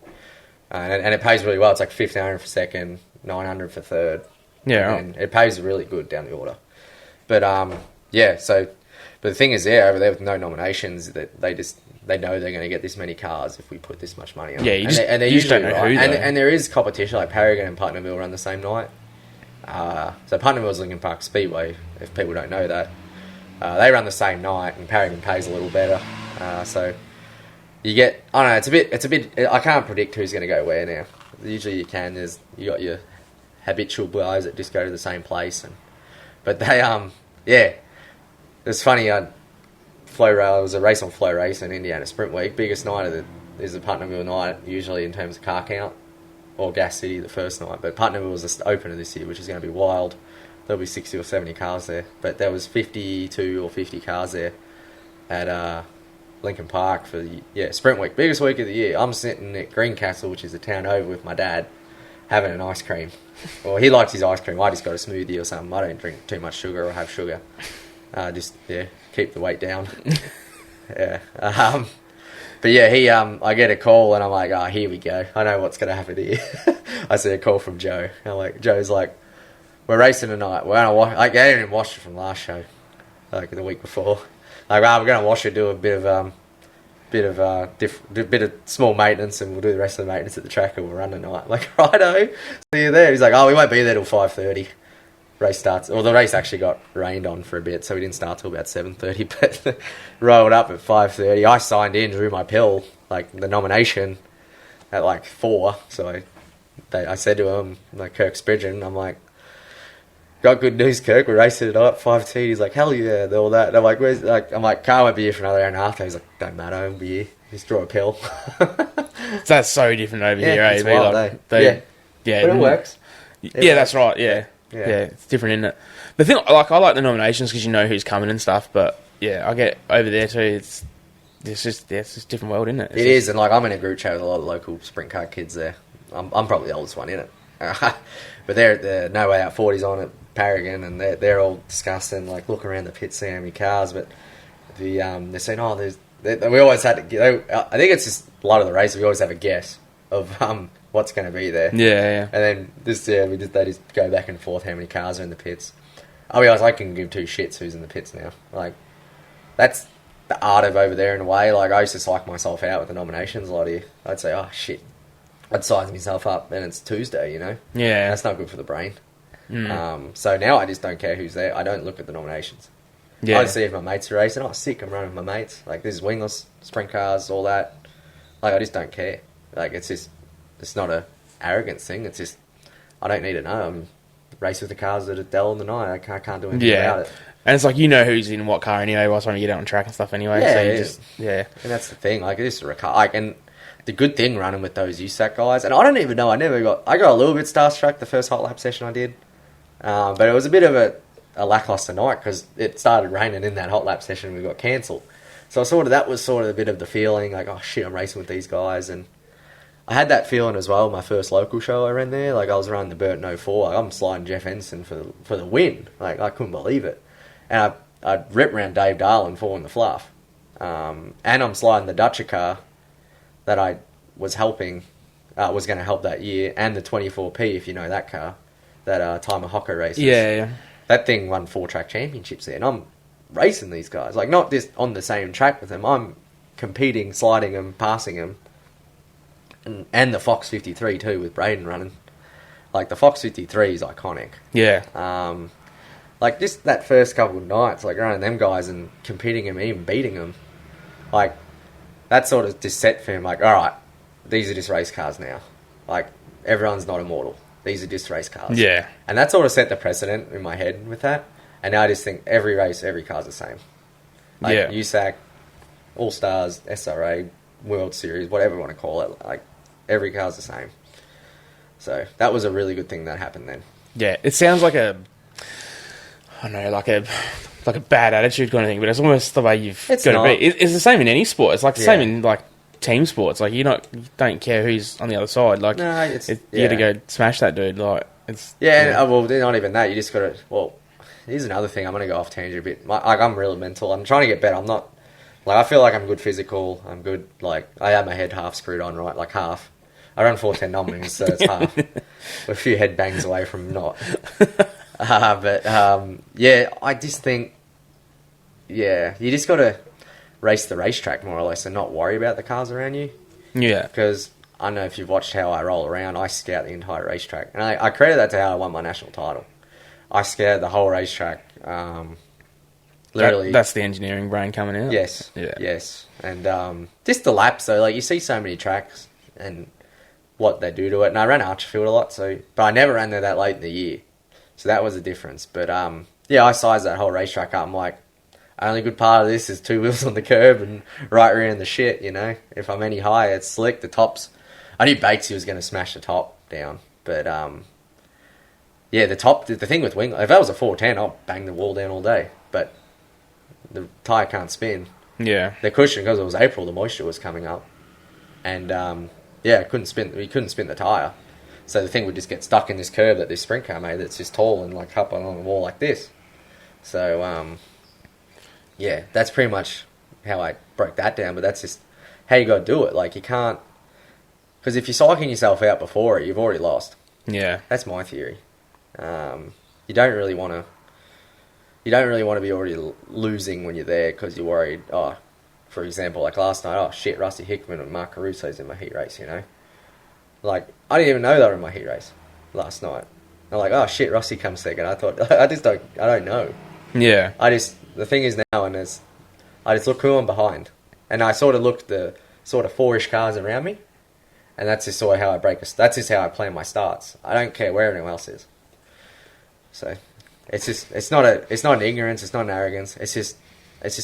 and it pays really well. It's like 1,500 for second, 900 for third. Yeah, right. And it pays really good down the order. But so, but the thing is, over there with no nominations, that they know they're going to get this many cars if we put this much money on. Yeah, you just don't know who. And there is competition, like Paragon and Putnamville run the same night. So Putnamville's Lincoln Park Speedway, if people don't know that. They run the same night, and Paragon pays a little better. So you get, I don't know, it's a bit, I can't predict who's going to go where now. Usually you can, you got your habitual guys that just go to the same place. But they, it's funny, Flow Rail, it was a race on Flow Race in Indiana Sprint Week. Biggest night is the Putnamville night, usually in terms of car count. Or Gas City the first night, but Putnamville was the opener this year, which is going to be wild. There'll be 60 or 70 cars there, but there was 52 or 50 cars there at Lincoln Park for the Sprint Week, biggest week of the year. I'm sitting at Greencastle, which is a town over, with my dad having an ice cream. Well, he likes his ice cream. I just got a smoothie or something. I don't drink too much sugar or have sugar. Keep the weight down. But I get a call and I'm like, oh, here we go. I know what's going to happen here. I see a call from Joe. I'm like, Joe's like, we're racing tonight. We're going to wash. Like, I didn't even wash it from last show, like the week before. Like, we're going to wash it, do a bit of small maintenance, and we'll do the rest of the maintenance at the track, and we'll run tonight. I'm like, righto, see you there. He's like, oh, we won't be there till 5:30. Race starts. Well, the race actually got rained on for a bit, so we didn't start till about 7:30. But rolled up at 5:30. I signed in, drew my pill, like the nomination, at like 4. So I said to him, like Kirk Spridgen, I'm like, got good news, Kirk. We're racing it up 5:10. He's like, hell yeah, all that. And I'm like, where's car won't be here for another hour and a half. He's like, don't matter, I'll be here. Just draw a pill. That's so different over here, eh? It's wild, like, but it works. That's right. Yeah, it's different, isn't it? The thing, like, I like the nominations because you know who's coming and stuff. But yeah, I get over there too. It's just a different world, isn't it? It is, and like I'm in a group chat with a lot of local sprint car kids there. I'm probably the oldest one in it, but they're No Way Out 40s on at Paragon, and they're all discussing, like, look around the pit, see how many cars. But they're saying, we always had to. I think it's just a lot of the races. We always have a guess of what's going to be there. Yeah. And then they just go back and forth how many cars are in the pits. I'll be honest, I can give 2 shits who's in the pits now. Like, that's the art of over there in a way. Like, I used to psych myself out with the nominations a lot here. I'd say, oh shit, I'd size myself up, and it's Tuesday, you know. Yeah. That's not good for the brain. So now I just don't care who's there. I don't look at the nominations. Yeah. I see if my mates are racing. Oh, sick, I'm running with my mates. Like, this is wingless, sprint cars, all that. Like, I just don't care. Like, it's not a arrogance thing. It's just, I don't need to know. race with the cars that are Dell in the night. I can't do anything about it. And it's like, you know who's in what car anyway by the time you get out on track and stuff anyway. Yeah, so you just, And that's the thing. Like, this is and the good thing running with those USAC guys, and I don't even know, I got a little bit starstruck the first hot lap session I did. But it was a bit of a lackluster night because it started raining in that hot lap session and we got cancelled. So that was sort of a bit of the feeling, like, oh shit, I'm racing with these guys. And I had that feeling as well, my first local show I ran there. Like, I was running the Burton 04. Like, I'm sliding Jeff Ensign for the win. Like, I couldn't believe it. And I'd rip around Dave Darlin falling the fluff. And I'm sliding the Dutcher car that I was helping, was going to help that year, and the 24P, if you know that car, that Timer Hocko races. Yeah. That thing won 4-track championships there, and I'm racing these guys. Like, not just on the same track with them, I'm competing, sliding them, passing them. And the Fox 53 too, with Braden running. Like, the Fox 53 is iconic. Yeah. Like, just that first couple of nights, like, running them guys and competing them, even beating them, like, that sort of just set for him, like, alright, these are just race cars now. Like, everyone's not immortal. These are just race cars. Yeah. And that sort of set the precedent in my head with that. And now I just think every race, every car's the same. Like, USAC, All-Stars, SRA, World Series, whatever you want to call it, like, every car's the same. So that was a really good thing that happened then. Yeah, it sounds like I don't know, like a bad attitude kind of thing, but it's almost the way you've got to be. It's the same in any sport. It's like the same in like team sports. Like, you don't care who's on the other side. Like, you got to go smash that dude. Like, it's well, not even that. You just got to. Well, here's another thing. I'm going to go off tangent a bit. Like, I'm real mental. I'm trying to get better. I'm not. Like, I feel like I'm good physical. I'm good. Like, I have my head half screwed on, right? Like, half. I run 410 numbers, so it's half. We're a few head bangs away from not. I just think, you just got to race the racetrack more or less and not worry about the cars around you. Yeah. Because I don't know if you've watched how I roll around, I scout the entire racetrack. And I credit that to how I won my national title. I scouted the whole racetrack. Literally. That's the engineering brain coming out. Yes. Yeah. Yes. And just the laps, though. Like, you see so many tracks and what they do to it. And I ran Archerfield a lot, but I never ran there that late in the year. So that was a difference. But, I sized that whole racetrack up. I'm like, only good part of this is 2 wheels on the curb and right rear in the shit, you know. If I'm any higher, it's slick. The tops... I knew Batesy was going to smash the top down. But, the top... The thing with wing... If that was a 410, I'll bang the wall down all day. But the tyre can't spin. Yeah. The cushion, because it was April, the moisture was coming up. And, it couldn't spin. We couldn't spin the tyre. So the thing would just get stuck in this curve that this sprint car made that's just tall and like up on the wall like this. So, that's pretty much how I broke that down. But that's just how you got to do it. Like, you can't... Because if you're psyching yourself out before it, you've already lost. Yeah. That's my theory. You don't really want to... You don't really want to be already losing when you're there because you're worried, for example, like last night, Rusty Hickman and Mark Carusso's in my heat race, you know? Like, I didn't even know they were in my heat race last night. I'm like, Rusty comes second. I thought, I don't know. Yeah. The thing is now, I just look who I'm behind. And I sort of look the sort of 4-ish cars around me. And that's just sort of how I that's just how I plan my starts. I don't care where anyone else is. So, it's not an ignorance, it's not an arrogance, it's just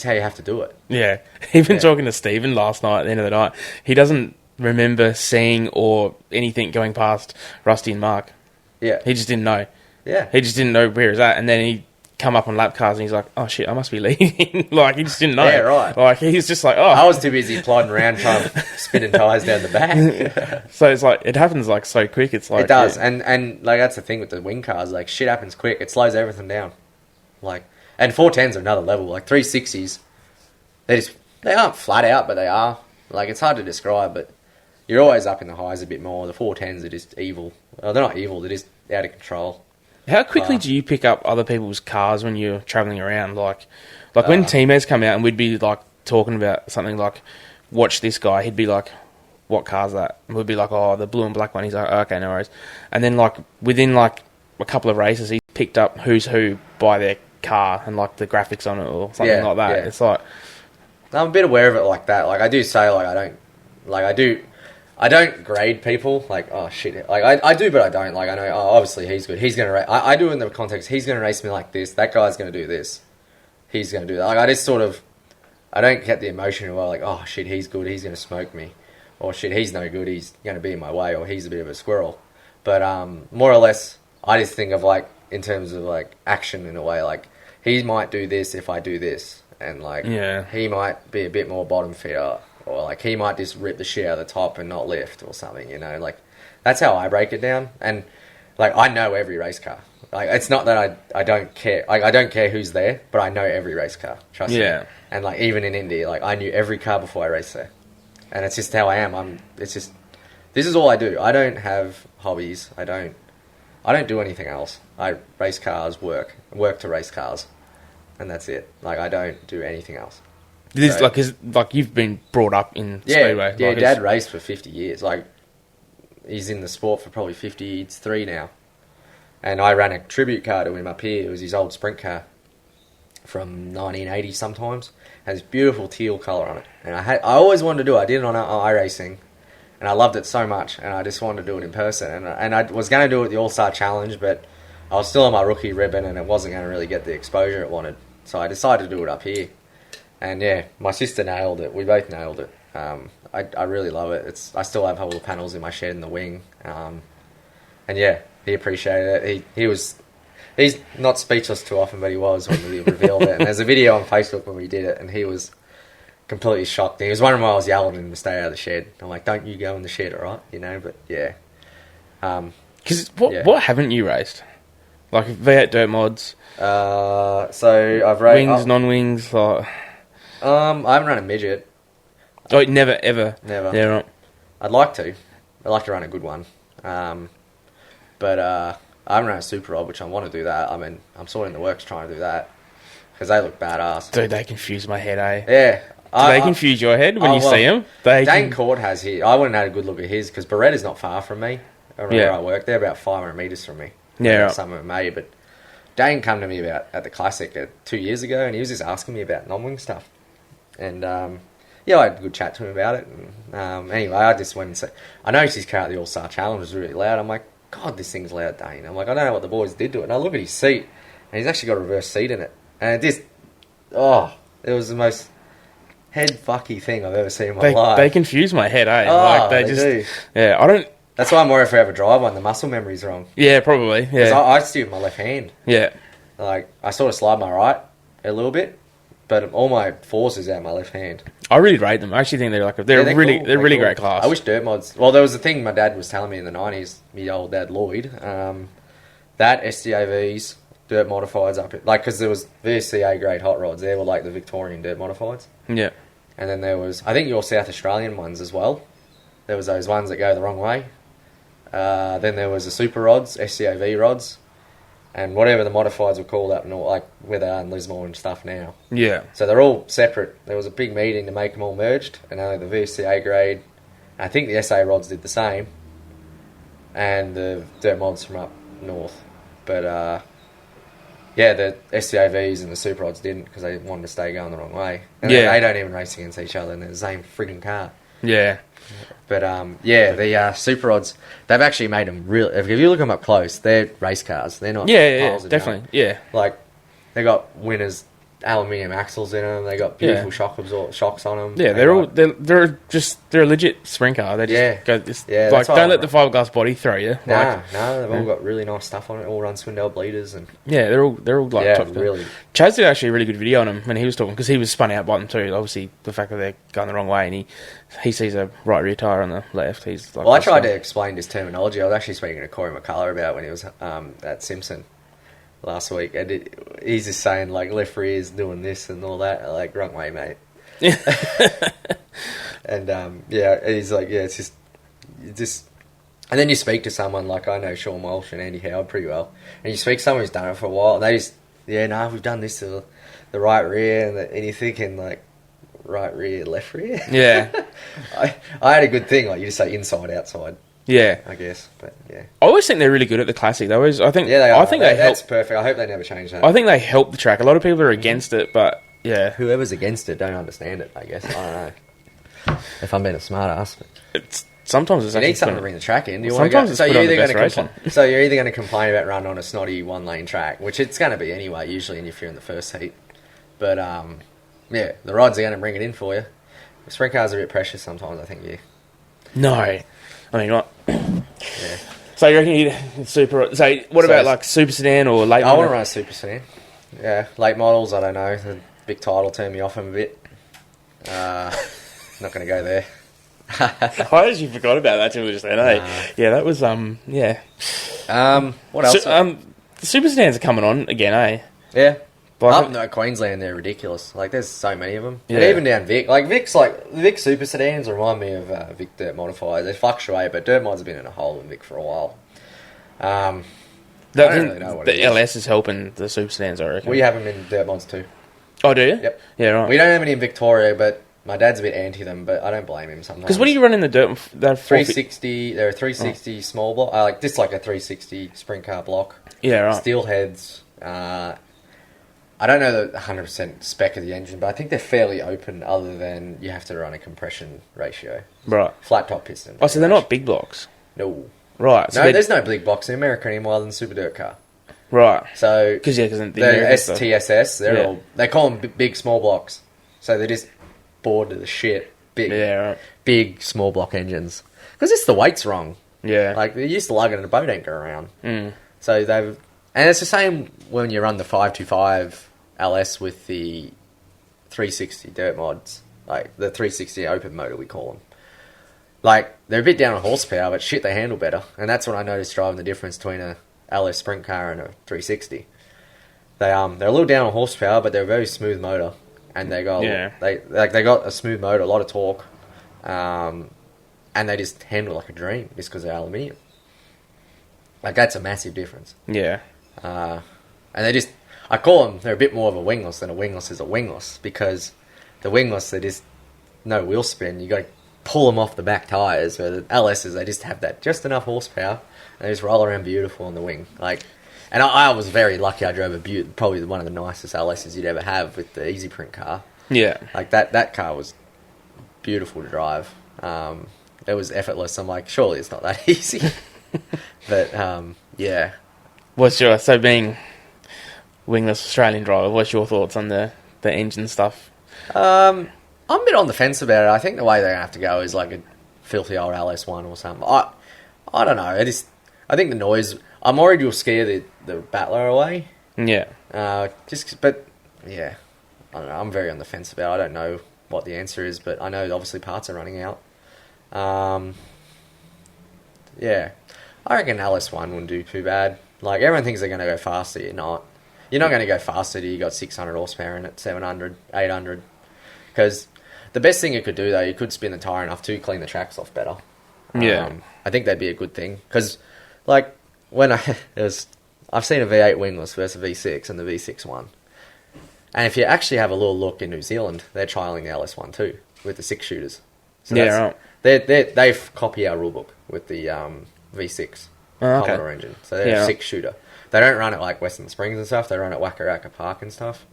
how you have to do it. Yeah. Even talking to Stephen last night, at the end of the night, he doesn't remember seeing or anything going past Rusty and Mark. Yeah. He just didn't know. Yeah. He just didn't know where he was at. And then he come up on lap cars and he's like, oh shit, I must be leading. Like, he just didn't know. Yeah, right. Like, he's just like, I was too busy plodding around trying to spinning tyres down the back. So it's like, it happens like so quick. It's like... It does. Yeah. And like, that's the thing with the wing cars. Like, shit happens quick. It slows everything down. Like, and 410s are another level. Like, 360s, they aren't flat out, but they are. Like, it's hard to describe, but you're always up in the highs a bit more. The 410s are just evil. Well, they're not evil, they're just out of control. How quickly do you pick up other people's cars when you're travelling around? Like when teammates come out and we'd be like talking about something like, watch this guy, he'd be like, what car's that? And we'd be like, oh, the blue and black one. He's like, okay, no worries. And then like within like a couple of races, he picked up who's who by their car and like the graphics on it or something like that. Yeah. It's like... I'm a bit aware of it like that. Like, I do say, like, I don't grade people like, oh shit, like I do, but I don't. Like I know, oh, obviously he's good. He's gonna race. I do in the context. He's gonna race me like this. That guy's gonna do this. He's gonna do that. Like I just sort of, I don't get the emotion of like, oh shit, he's good. He's gonna smoke me, or shit, he's no good. He's gonna be in my way, or he's a bit of a squirrel. But more or less, I just think of like in terms of like action in a way. Like he might do this if I do this, and like he might be a bit more bottom feeder. Or, like, he might just rip the shit out of the top and not lift or something, you know? Like, that's how I break it down. And, like, I know every race car. Like, it's not that I don't care. Like, I don't care who's there, but I know every race car. Trust me. And, like, even in Indy, like, I knew every car before I raced there. And it's just how I am. It's just... This is all I do. I don't have hobbies. I don't do anything else. I race cars, work to race cars. And that's it. Like, I don't do anything else. This so, like you've been brought up in Speedway. Yeah, like Dad raced for 50 years. Like, he's in the sport for probably 53 now. And I ran a tribute car to him up here. It was his old sprint car from 1980 sometimes. It has beautiful teal colour on it. And I always wanted to do it. I did it on iRacing. And I loved it so much. And I just wanted to do it in person. And I was going to do it at the All-Star Challenge, but I was still on my rookie ribbon and it wasn't going to really get the exposure it wanted. So I decided to do it up here. And yeah, my sister nailed it. We both nailed it. I really love it. I still have all the panels in my shed in the wing. And yeah, he appreciated it. He's not speechless too often, but he was when we revealed it. And there's a video on Facebook when we did it, and he was completely shocked. He was wondering why I was yelling at him to stay out of the shed. I'm like, don't you go in the shed, all right? You know, but yeah. Because what haven't you raced? Like V8 dirt mods? So I've raced... Wings, non-wings, like... I haven't run a midget. Oh, never, ever? Never. Yeah, right. I'd like to. I'd like to run a good one. But I haven't run a super rod, which I want to do that. I mean, I'm sort of in the works trying to do that. Because they look badass. Dude, they confuse my head, eh? Yeah. Do they confuse your head when you see them? Dane Court has his. I wouldn't have had a good look at his, because Beretta's not far from me. Where I work. They're about 500 metres from me. Yeah, right. Some of them may, but Dane came to me at the Classic 2 years ago, and he was just asking me about non-wing stuff. And, yeah, I had a good chat to him about it. And, anyway, I just went and said... I noticed his car at the All-Star Challenge was really loud. I'm like, God, this thing's loud, Dane. I'm like, I don't know what the boys did to it. And I look at his seat, and he's actually got a reverse seat in it. And it just... Oh, it was the most head-fucky thing I've ever seen in my life. They confuse my head, eh? Oh, like, they just do. Yeah, I don't... That's why I'm worried if I ever drive one, the muscle memory's wrong. Yeah, probably, yeah. Because I steer with my left hand. Yeah. Like, I sort of slide my right a little bit, but all my force is out my left hand. I really rate them. I actually think they're really cool. They're really cool. Great class. I wish dirt mods... Well, there was a thing my dad was telling me in the 90s, my old dad Lloyd, that SDAVs, dirt modifieds up... Like, because there was VSCA grade hot rods. They were like the Victorian dirt modifieds. Yeah. And then there was... I think your South Australian ones as well. There was those ones that go the wrong way. Then there was the super rods, SCAV rods, and whatever the modifieds were called up north, like where they are in Lismore and stuff now. Yeah. So they're all separate. There was a big meeting to make them all merged, and only the VSCA grade, I think the SA rods did the same, and the dirt mods from up north. But yeah, the SCAVs and the super rods didn't, because they wanted to stay going the wrong way. And they don't even race against each other, and they're the same frigging car. Yeah. But, yeah, the super rods, they've actually made them real... If you look them up close, they're race cars. They're not... Yeah, definitely, yeah. Like, they got winners, aluminium axles in them. They got beautiful shocks on them. Yeah, they're a legit sprint car. They just go... like, don't let the fiberglass body throw you. No, they've all got really nice stuff on it. All run Swindell bleeders and... Yeah, they're all like top really... Chaz did actually a really good video on them when he was talking, because he was spun out by them too. Obviously, the fact that they're going the wrong way, and he sees a right rear tyre on the left. He's like... Well, I tried to explain this terminology. I was actually speaking to Corey McCullough about when he was at Simpson last week, and he's just saying, like, left rear is doing this and all that. Like, wrong way, mate. And, yeah, he's like, yeah, it's just... And then you speak to someone, like, I know Sean Walsh and Andy Howard pretty well, and you speak to someone who's done it for a while, and they just... Yeah, no, we've done this to the right rear, and you're thinking, like, right rear, left rear? Yeah. I had a good thing, like, you just say inside, outside. Yeah. I guess, but yeah. I always think they're really good at the Classic. They always, I think... Yeah, they are. I think that's perfect. I hope they never change that. I think they help the track. A lot of people are against it, but, yeah. Whoever's against it don't understand it, I guess. I don't know. If I'm being a smart ass. It's Sometimes it's You actually need something to put- bring the track in. Do you Well, want to go? sometimes it's So put you're on the either best going to racing. so you're either going to complain about running on a snotty 1-lane track, which it's going to be anyway, usually if you're in the first heat. But yeah, the rods are going to bring it in for you. Sprint cars are a bit precious sometimes, I think. Yeah. No. I mean, what? Yeah. So you reckon you'd super... So what about like super sedan or late I want to model? run a super sedan. Yeah, late models, I don't know. The big title turned me off him a bit. Not going to go there. I actually forgot about that till just then, eh? Nah. Yeah, that was, yeah. What else? The super sedans are coming on again, eh? Yeah. Like- Up in Queensland, they're ridiculous. Like, there's so many of them. Yeah. And even down Vic. Like, Vic super sedans remind me of Vic dirt modifiers. They fluctuate, but dirt mods have been in a hole in Vic for a while. I don't really know what the it is. LS is helping the super sedans, I reckon. We have them in dirt mods too. Oh, do you? Yep. Yeah, right. We don't have any in Victoria, but my dad's a bit anti them, but I don't blame him sometimes. Because what do you run in the dirt? That 360, they're a 360 small block. Like, this like a 360 sprint car block. Yeah, right. Steel heads. I don't know the 100% spec of the engine, but I think they're fairly open other than you have to run a compression ratio. Right. Flat top piston. Oh, so they're not big blocks. No. Right. So No, there's no big blocks in America anymore than Super Dirt car. right. So, Because the the American stuff. STSS, Yeah. they call them big small blocks. So they're just bored to the shit. Yeah, right. Big small block engines. Because it's the weight's wrong. Yeah. Like, they're used to lugging a boat anchor around. Mm. So they've... And it's the same when you run the 525 LS with the 360 dirt mods. Like, the 360 open motor, we call them. Like, they're a bit down on horsepower, but shit, they handle better. And that's what I noticed driving the difference between a LS sprint car and a 360. They're a little down on horsepower, but they're a very smooth motor. And they got they got a smooth motor, a lot of torque. And they just handle like a dream just because they're aluminium. Like, that's a massive difference. Yeah. And they just... I call them... They're a bit more of a wingless than a wingless is a wingless. Because the wingless, they just... No wheel spin. You got to pull them off the back tyres. Where the LSs, they just have that just enough horsepower. And they just roll around beautiful on the wing. Like... And I was very lucky. I drove probably one of the nicest LSs you'd ever have with the Easy Print car. Yeah. Like, that car was beautiful to drive. It was effortless. I'm like, surely it's not that easy. But, yeah. So being wingless Australian driver, what's your thoughts on the engine stuff? I'm a bit on the fence about it. I think the way they're going to have to go is like a filthy old LS1 or something. I don't know. I think the noise... I'm worried you'll scare the battler away. Yeah. But, yeah. I don't know. I'm very on the fence about it. I don't know what the answer is, but I know obviously parts are running out. Yeah. I reckon LS1 wouldn't do too bad. Like, everyone thinks they're going to go faster. You're not. You're not going to go faster till you got 600 horsepower in it, 700, 800. Because the best thing you could do, though, you could spin the tyre enough to clean the tracks off better. Yeah. I think that'd be a good thing. Because, like, when I've seen a V8 wingless versus a V6 and the V6 won. And if you actually have a little look in New Zealand, they're trialling the LS1 too with the 6-shooters. So yeah, right. They've copied our rulebook with the V6 Commodore engine. So they're a 6-shooter. They don't run it like Western Springs and stuff. They run it Wakaraka Park and stuff.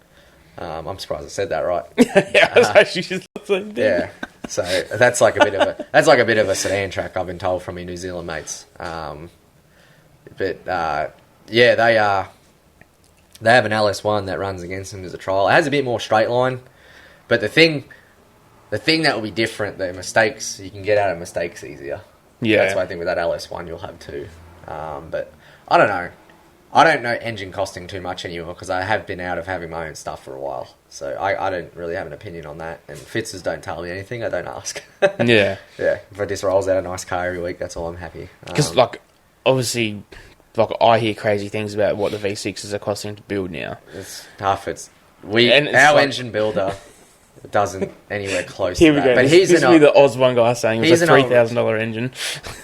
I'm surprised I said that right. Yeah, I was actually just saying that. Yeah. So that's like a bit of a sedan track, I've been told from my New Zealand mates. Yeah, they have an LS1 that runs against them as a trial. It has a bit more straight line, but the thing that will be different, the mistakes, you can get out of mistakes easier. Yeah. That's why I think with that LS1 you'll have too. But I don't know. I don't know engine costing too much anymore because I have been out of having my own stuff for a while. So I don't really have an opinion on that. And Fitzers don't tell me anything. I don't ask. Yeah. Yeah. If it just rolls out a nice car every week, that's all I'm happy. Because, like, obviously, like, I hear crazy things about what the V6s are costing to build now. It's tough. Our like, engine builder doesn't anywhere close Here to we that. go. But This will be the Oz one guy saying it was a $3,000 engine.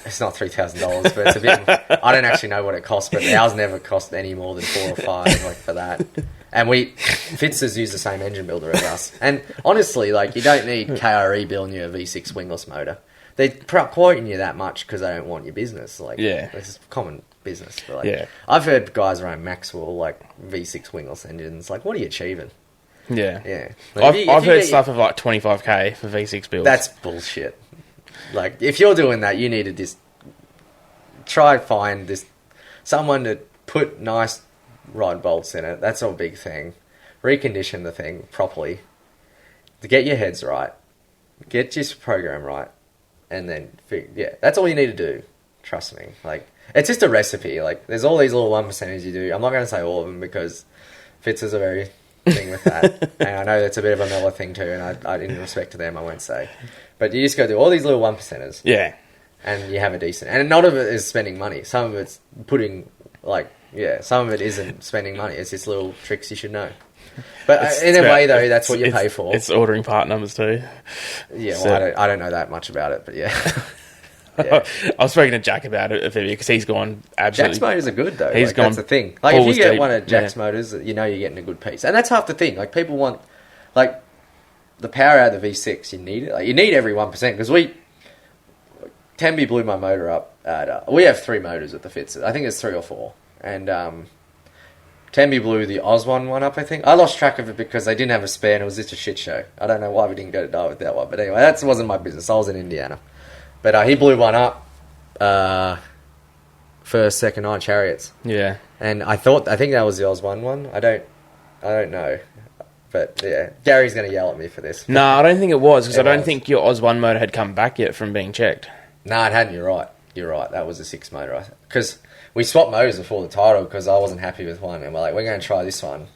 It's not $3,000, but it's a bit... I don't actually know what it costs, but ours never cost any more than 4 or 5 like for that. And Fitzers use the same engine builder as us. And honestly, like, you don't need KRE building you a V6 wingless motor. They're quoting you that much because they don't want your business. Like, yeah. This is common business. But like, yeah. I've heard guys run Maxwell, like, V6 wingless engines. Like, what are you achieving? Yeah. Yeah. Like, I've heard stuff of like 25k for V6 builds. That's bullshit. Like, if you're doing that, you need to just try find someone to put nice rod bolts in it. That's a big thing. Recondition the thing properly. To get your heads right. Get your program right. And then, that's all you need to do. Trust me. Like, it's just a recipe. Like, there's all these little 1%ers you do. I'm not going to say all of them because Fitz is a very thing with that. And I know that's a bit of a Miller thing too, and I in respect to them, I won't say. But you just go do all these little 1%ers. Yeah. And you have a decent... And none of it is spending money. Some of it's putting, some of it isn't spending money. It's just little tricks you should know. But in a way, though, that's what you pay for. It's ordering part numbers too. Yeah, well, I don't know that much about it, but yeah. I was speaking to Jack about it because he's gone absolutely... Jack's motors are good, though. He's gone... That's the thing. Like, if you get one of Jack's motors, you know you're getting a good piece. And that's half the thing. Like, people want... Like, the power out of the V6, you need it. Like, you need every 1%, because Tenby blew my motor up at... we have 3 motors at the Fitz. I think it's 3 or 4. And Tenby blew the Oswan one up, I think. I lost track of it because they didn't have a spare and it was just a shit show. I don't know why we didn't go to die with that one. But anyway, that wasn't my business. I was in Indiana. But he blew one up for second eye chariots. Yeah. And I think that was the Oswan one. I don't know. But yeah, Gary's going to yell at me for this. No, I don't think it was because I don't think your Oz 1 motor had come back yet from being checked. No, it hadn't. You're right. That was a 6 motor. Because we swapped motors before the title because I wasn't happy with one. And we're like, we're going to try this one.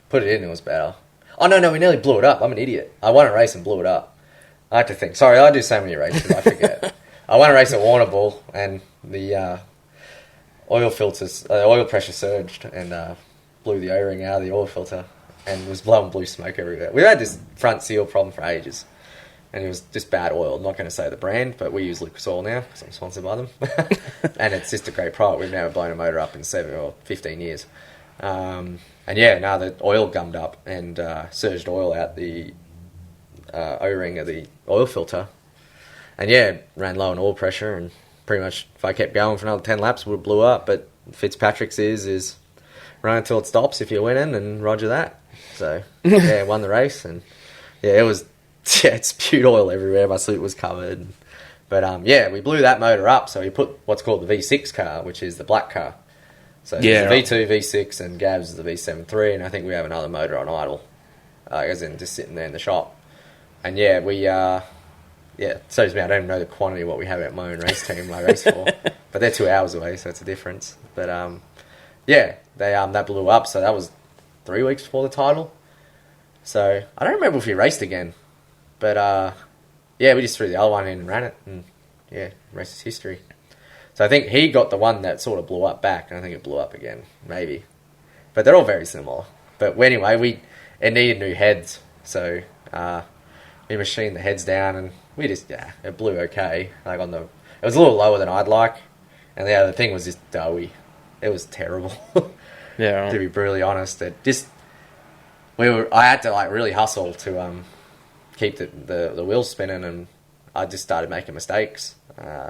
Put it in, it was better. Oh, no, we nearly blew it up. I'm an idiot. I won a race and blew it up. I had to think. Sorry, I do so many races, I forget. I won a race at Warrnambool and the oil pressure surged and blew the O-ring out of the oil filter and was blowing blue smoke everywhere. We've had this front seal problem for ages. And it was just bad oil. I'm not going to say the brand, but we use Lucas Oil now because I'm sponsored by them. And it's just a great product. We've never blown a motor up in 7 or 15 years. And the oil gummed up and surged oil out the O-ring of the oil filter. And ran low on oil pressure. And pretty much if I kept going for another 10 laps, it would have blew up. But Fitzpatrick's is run until it stops if you're winning and roger that. So, won the race. And it was... Yeah, it spewed oil everywhere. My suit was covered. But, we blew that motor up. So we put what's called the V6 car, which is the black car. So the V2, V6, and Gavs is the V7-3. And I think we have another motor on idle. As in just sitting there in the shop. And, so does me. I don't even know the quantity of what we have at my own race team, I race for. But they're 2 hours away, so it's a difference. But, that blew up. So that was 3 weeks before the title. So I don't remember if we raced again. But, we just threw the other one in and ran it. And, rest is history. So I think he got the one that sort of blew up back. And I think it blew up again. Maybe. But they're all very similar. But anyway, it needed new heads. So we machined the heads down. And we just, it blew okay. It was a little lower than I'd like. And the other thing was just doughy. It was terrible. Yeah. To be brutally honest. I had to, really hustle to... keep the wheels spinning, and I just started making mistakes.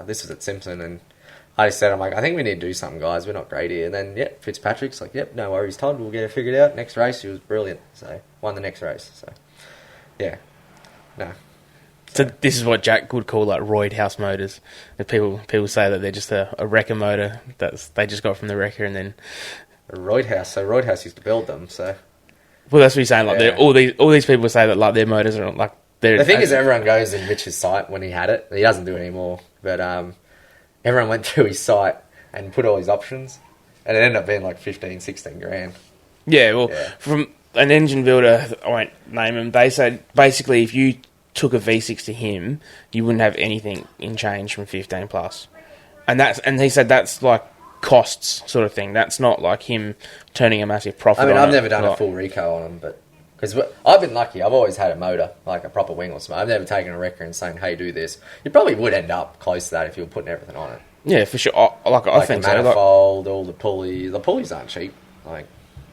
This was at Simpson, and I just said, I think we need to do something, guys. We're not great here. And then, Fitzpatrick's like, no worries, Todd. We'll get it figured out. Next race, he was brilliant. So, won the next race. So, no. So this is what Jack would call roid house motors. That people say that they're just a wrecker motor they just got from the wrecker, and then a roid house. So roid house used to build them. So. Well, that's what you're saying. All these people say that their motors are the thing is, everyone goes in Mitch's site when he had it. He doesn't do it anymore. But everyone went through his site and put all his options, and it ended up being 15, 16 grand. Yeah, from an engine builder, I won't name him. They said basically if you took a V6 to him, you wouldn't have anything in change from 15 plus, and he said that's costs sort of thing. That's not him turning a massive profit. I've never done a full reco on them, but because I've been lucky, I've always had a motor, a proper wing or something. I've never taken a wrecker and saying, "Hey, do this." You probably would end up close to that if you were putting everything on it. Yeah, for sure. I think the manifold, all the pulleys. The pulleys aren't cheap.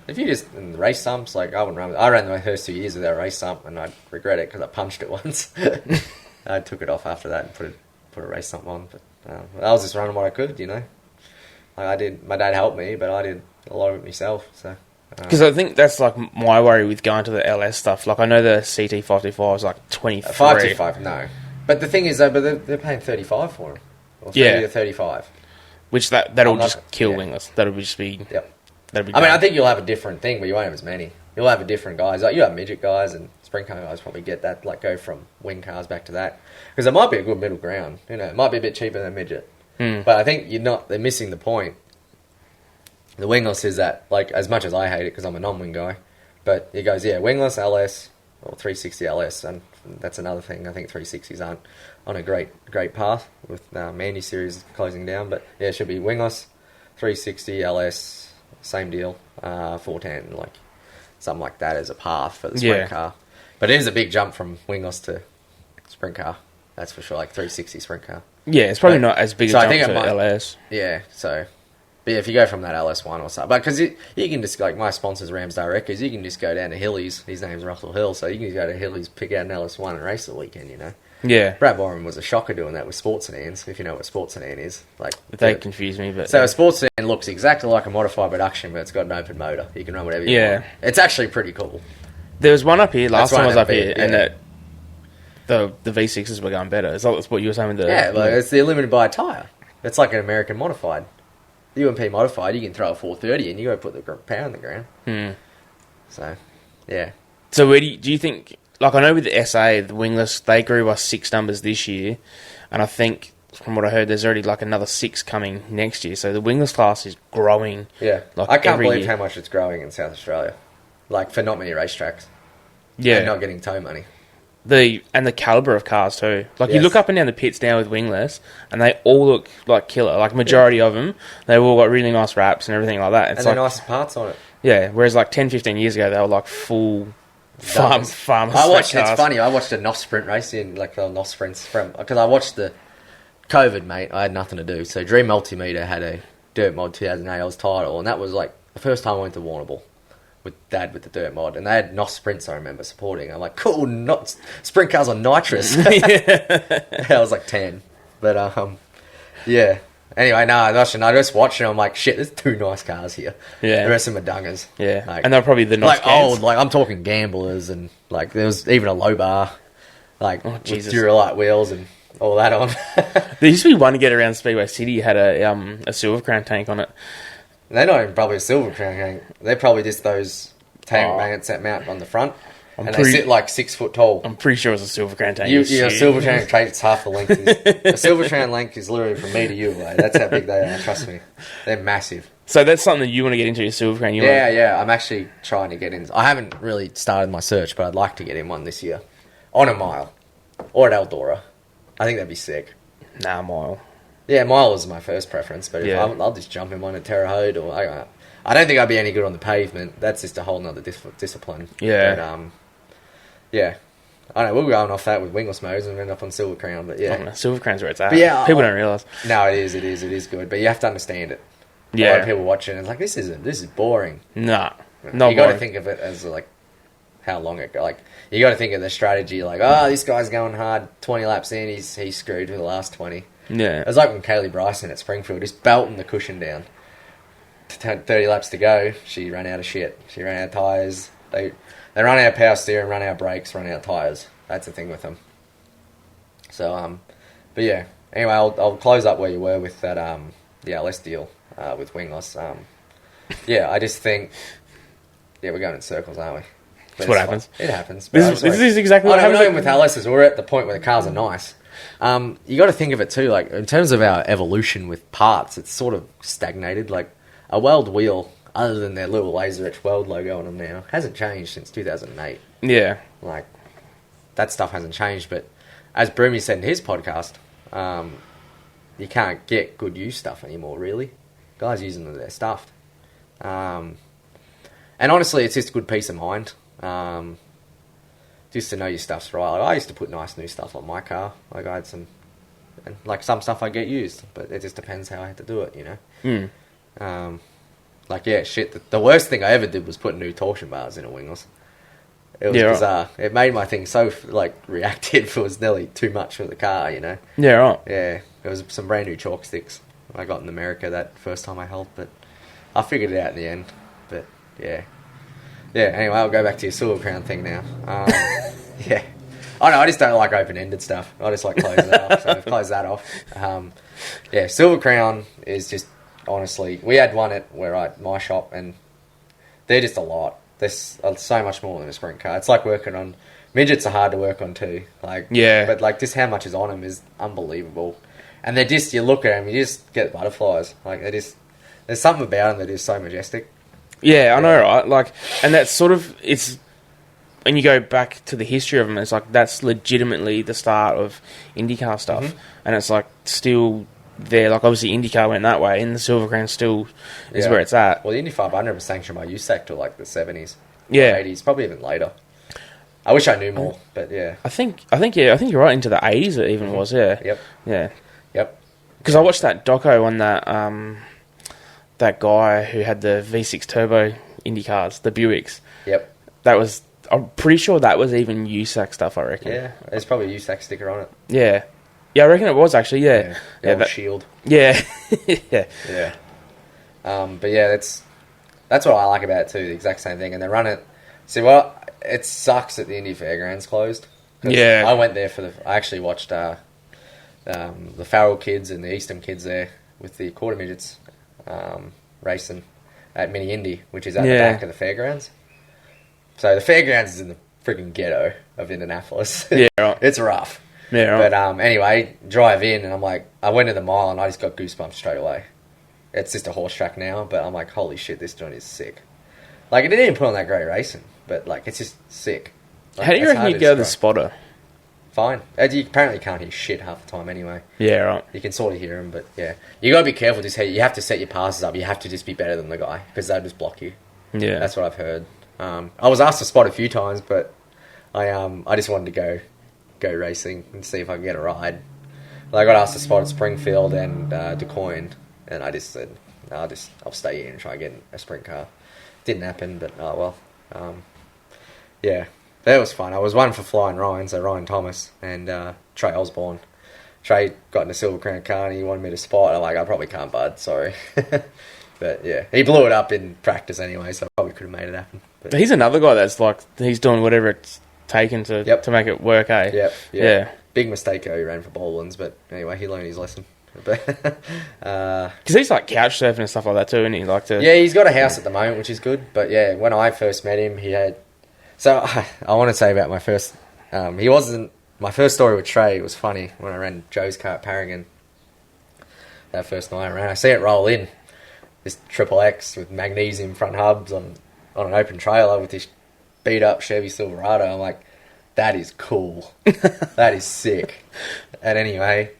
If you just in the race sumps, I wouldn't run. I ran my first 2 years without a race sump, and I regret it because I punched it once. I took it off after that and put a race sump on. But I was just running what I could, I did. My dad helped me, but I did a lot of it myself. So because I think that's my worry with going to the LS stuff. I know the CT525 is 23. 525, no. But the thing is, though, they're paying 35 for him. Or 30 to 35. Which that'll I'm just not- kill yeah. wingless. That'll just be... Yep. That'll be I mean, great. I think you'll have a different thing, but you won't have as many. You'll have a different guys. Like, you have midget guys and sprint car guys probably get that, like, go from wing cars back to that. Because it might be a good middle ground. You know, it might be a bit cheaper than midget. But I think they're missing the point. The wingless is that, like, as much as I hate it because I'm a non-wing guy, but it goes, wingless, LS, or 360 LS, and that's another thing. I think 360s aren't on a great path with Mandy series closing down, but yeah, it should be wingless, 360 LS, same deal, 410, like something like that as a path for the sprint car. But it is a big jump from wingless to sprint car, that's for sure, like 360 sprint car. Yeah, it's probably not as big a jump to LS. Yeah, so... But yeah, if you go from that LS1 or something... But because you can just... Like, my sponsor's Rams Directors, you can just go down to Hillies. His name's Russell Hill, so you can just go to Hillies, pick out an LS1 and race the weekend, you know? Yeah. Brad Byron was a shocker doing that with sports sedans, if you know what sports sedan is. Like, they confuse me, but... So a sports sedan looks exactly like a modified production, but it's got an open motor. You can run whatever you want. It's actually pretty cool. There was one up here, last time I was up here, yeah. and that the V6s were going better. Is that what you were saying with the... Yeah, like, it's they're limited by a tyre. It's like an American modified. The UMP modified, you can throw a 430 and you go put the power on the ground. So, yeah. So where do you think... Like, I know with the SA, the wingless, they grew by 6 numbers this year, and I think, from what I heard, there's already, like, another 6 coming next year. So the wingless class is growing. Yeah. Like, I can't every believe year. how much it's growing in South Australia. Like, for not many racetracks. Yeah. And not getting tow money. And the caliber of cars too. Like, you Yes. look up and down the pits now with wingless, and they all look like killer. Like, majority of them, they've all got really nice wraps and everything like that. It's And like, they're nice parts on it. yeah. Whereas like 10, 15 years ago, they were like full farm. It's funny, I watched a NOS sprint race in, like, the NOS sprints because I watched the COVID, mate. I had nothing to do. So Dream Multimeter had a Dirt Mod 2008 Oz title, and that was like the first time I went to Warrnambool with Dad with the Dirt Mod, and they had NOS sprints. I remember supporting. I'm like, cool, not sprint cars on nitrous. I was like 10, but yeah. Anyway, no, I just watched it. I'm like, shit, there's 2 nice cars here. Yeah. The rest of them are dungers. Yeah, like, and they're probably the like cans. old. Like, I'm talking gamblers, and like there was even a low bar, like with Jesus. Duralite wheels and all that on. There used to be one to get around Speedway City had a Silver Crown tank on it. They're not even probably a silver crown tank. They're probably just those tank magnets that mount on the front, they sit like 6 foot tall. I'm pretty sure it was a Silver Crown tank. A silver crown tank is half the length. A silver crown length is literally from me to you. Like, that's how big they are. Trust me, they're massive. So that's something that you want to get into, your Silver Crown. Yeah. I'm actually trying to get in. I haven't really started my search, but I'd like to get in one this year on a mile or at Eldora. I think that'd be sick. Nah, mile. Yeah, mile is my first preference, but Yeah. I'll just jump in one at Terre Haute, or I don't think I'd be any good on the pavement. That's just a whole nother discipline. Yeah. But, yeah. I don't know, we're going off that with wingless modes and end up on Silver Crown, but yeah. Oh, no, Silver Crown's where it's at. But yeah, People don't realise. No, it is good, but you have to understand it. Yeah. A lot of people watching it, it's like, this is boring. Nah. You Not got to boring. think of it as, like, how long it... Like, you got to think of the strategy, like, this guy's going hard, 20 laps in, he's screwed for the last 20. Yeah. It was like when Kaylee Bryson at Springfield, just belting the cushion down. 30 laps to go, she ran out of shit. She ran out of tyres. They run out of power steering, run out of brakes, run out of tyres. That's the thing with them. So, but yeah. Anyway, I'll close up where you were with that, the LS deal with wingless. Yeah, I just think, we're going in circles, aren't we? That's what happens. It happens. This is exactly what I don't happens. know, with LSs, we're at the point where the cars are nice. You got to think of it too, like, in terms of our evolution with parts, it's sort of stagnated. Like, a weld wheel, other than their little laser etch weld logo on them now, hasn't changed since 2008. Yeah. Like, that stuff hasn't changed, but as Broomy said in his podcast, you can't get good use stuff anymore, really. Guys using them, they're stuffed. And honestly, it's just good peace of mind. Just to know your stuff's right. Like, I used to put nice new stuff on my car. Like, I had some stuff I get used, but it just depends how I had to do it, you know. Like, yeah, shit. The worst thing I ever did was put new torsion bars in a wingless. It was bizarre. Right. It made my thing so, like, reactive. It was nearly too much for the car, you know. Yeah, right. Yeah, it was some brand new chalk sticks I got in America that first time I helped, but I figured it out in the end. But yeah. Yeah, anyway, I'll go back to your Silver Crown thing now. Yeah. I know, I just don't like open-ended stuff. I just like closing it off. So we've closed that off. Yeah, Silver Crown is just, honestly, we had one at my shop, and they're just a lot. There's so much more than a sprint car. It's like working on... Midgets are hard to work on too. But like just how much is on them is unbelievable. And they're just, you look at them, you just get butterflies. Like there's something about them that is so majestic. Yeah, I know, right? Like, and that's sort of, it's, when you go back to the history of them, it's like that's legitimately the start of IndyCar stuff. Mm-hmm. And it's like still there. Like obviously IndyCar went that way, and the Silver Crown still is where it's at. Well, the Indy 500 was sanctioned by USAC till like the 70s, yeah, 80s, probably even later. I wish I knew more, but yeah. I think you're right into the 80s. It even was, yeah. Yep. Yeah. Yep. Because I watched that doco on that guy who had the V6 turbo Indy cars, the Buicks. Yep. I'm pretty sure that was even USAC stuff, I reckon. Yeah, there's probably a USAC sticker on it. Yeah. Yeah, I reckon it was actually, yeah. Yeah, that shield. Yeah. Yeah. Yeah. But yeah, that's what I like about it too, the exact same thing. And they run it. See, well, it sucks that the Indy Fairgrounds closed. Yeah. I went there I actually watched the Farrell kids and the Eastham kids there with the quarter midgets racing at Mini Indy, which is at the back of the fairgrounds. So the fairgrounds is in the freaking ghetto of Indianapolis. Yeah, right. It's rough. Yeah, right. But anyway, drive in and I'm like, I went to the mile and I just got goosebumps straight away. It's just a horse track now, but I'm like, holy shit, this joint is sick. Like, it didn't even put on that great racing, but like, it's just sick. Like, how do you reckon you go to the spotter? Fine. You apparently can't hear shit half the time anyway. Yeah, right. You can sort of hear them, but yeah. You got to be careful. You have to set your passes up. You have to just be better than the guy, because they'll just block you. Yeah. That's what I've heard. I was asked to spot a few times, but I just wanted to go racing and see if I can get a ride. Well, I got asked to spot at Springfield and DuQuoin, and I just said, no, I'll stay here and try and get a sprint car. Didn't happen, but oh well. Yeah. That was fun. I was one for Flying Ryan, so Ryan Thomas and Trey Osborne. Trey got in a Silver Crown car and he wanted me to spot. I'm like, I probably can't, bud. Sorry. But yeah, he blew it up in practice anyway, so I probably could have made it happen. But he's another guy that's like, he's doing whatever it's taken to make it work, eh? Yep. Yeah. Big mistake he ran for Baldwin's, but anyway, he learned his lesson. Because he's like couch surfing and stuff like that too, isn't he? Yeah, he's got a house at the moment, which is good. But yeah, when I first met him, he had... So I want to say about my first... he wasn't... My first story with Trey, it was funny when I ran Joe's car at Paragon. That first night I ran, I see it roll in. This Triple X with magnesium front hubs on an open trailer with this beat up Chevy Silverado. I'm like, that is cool. That is sick. And anyway,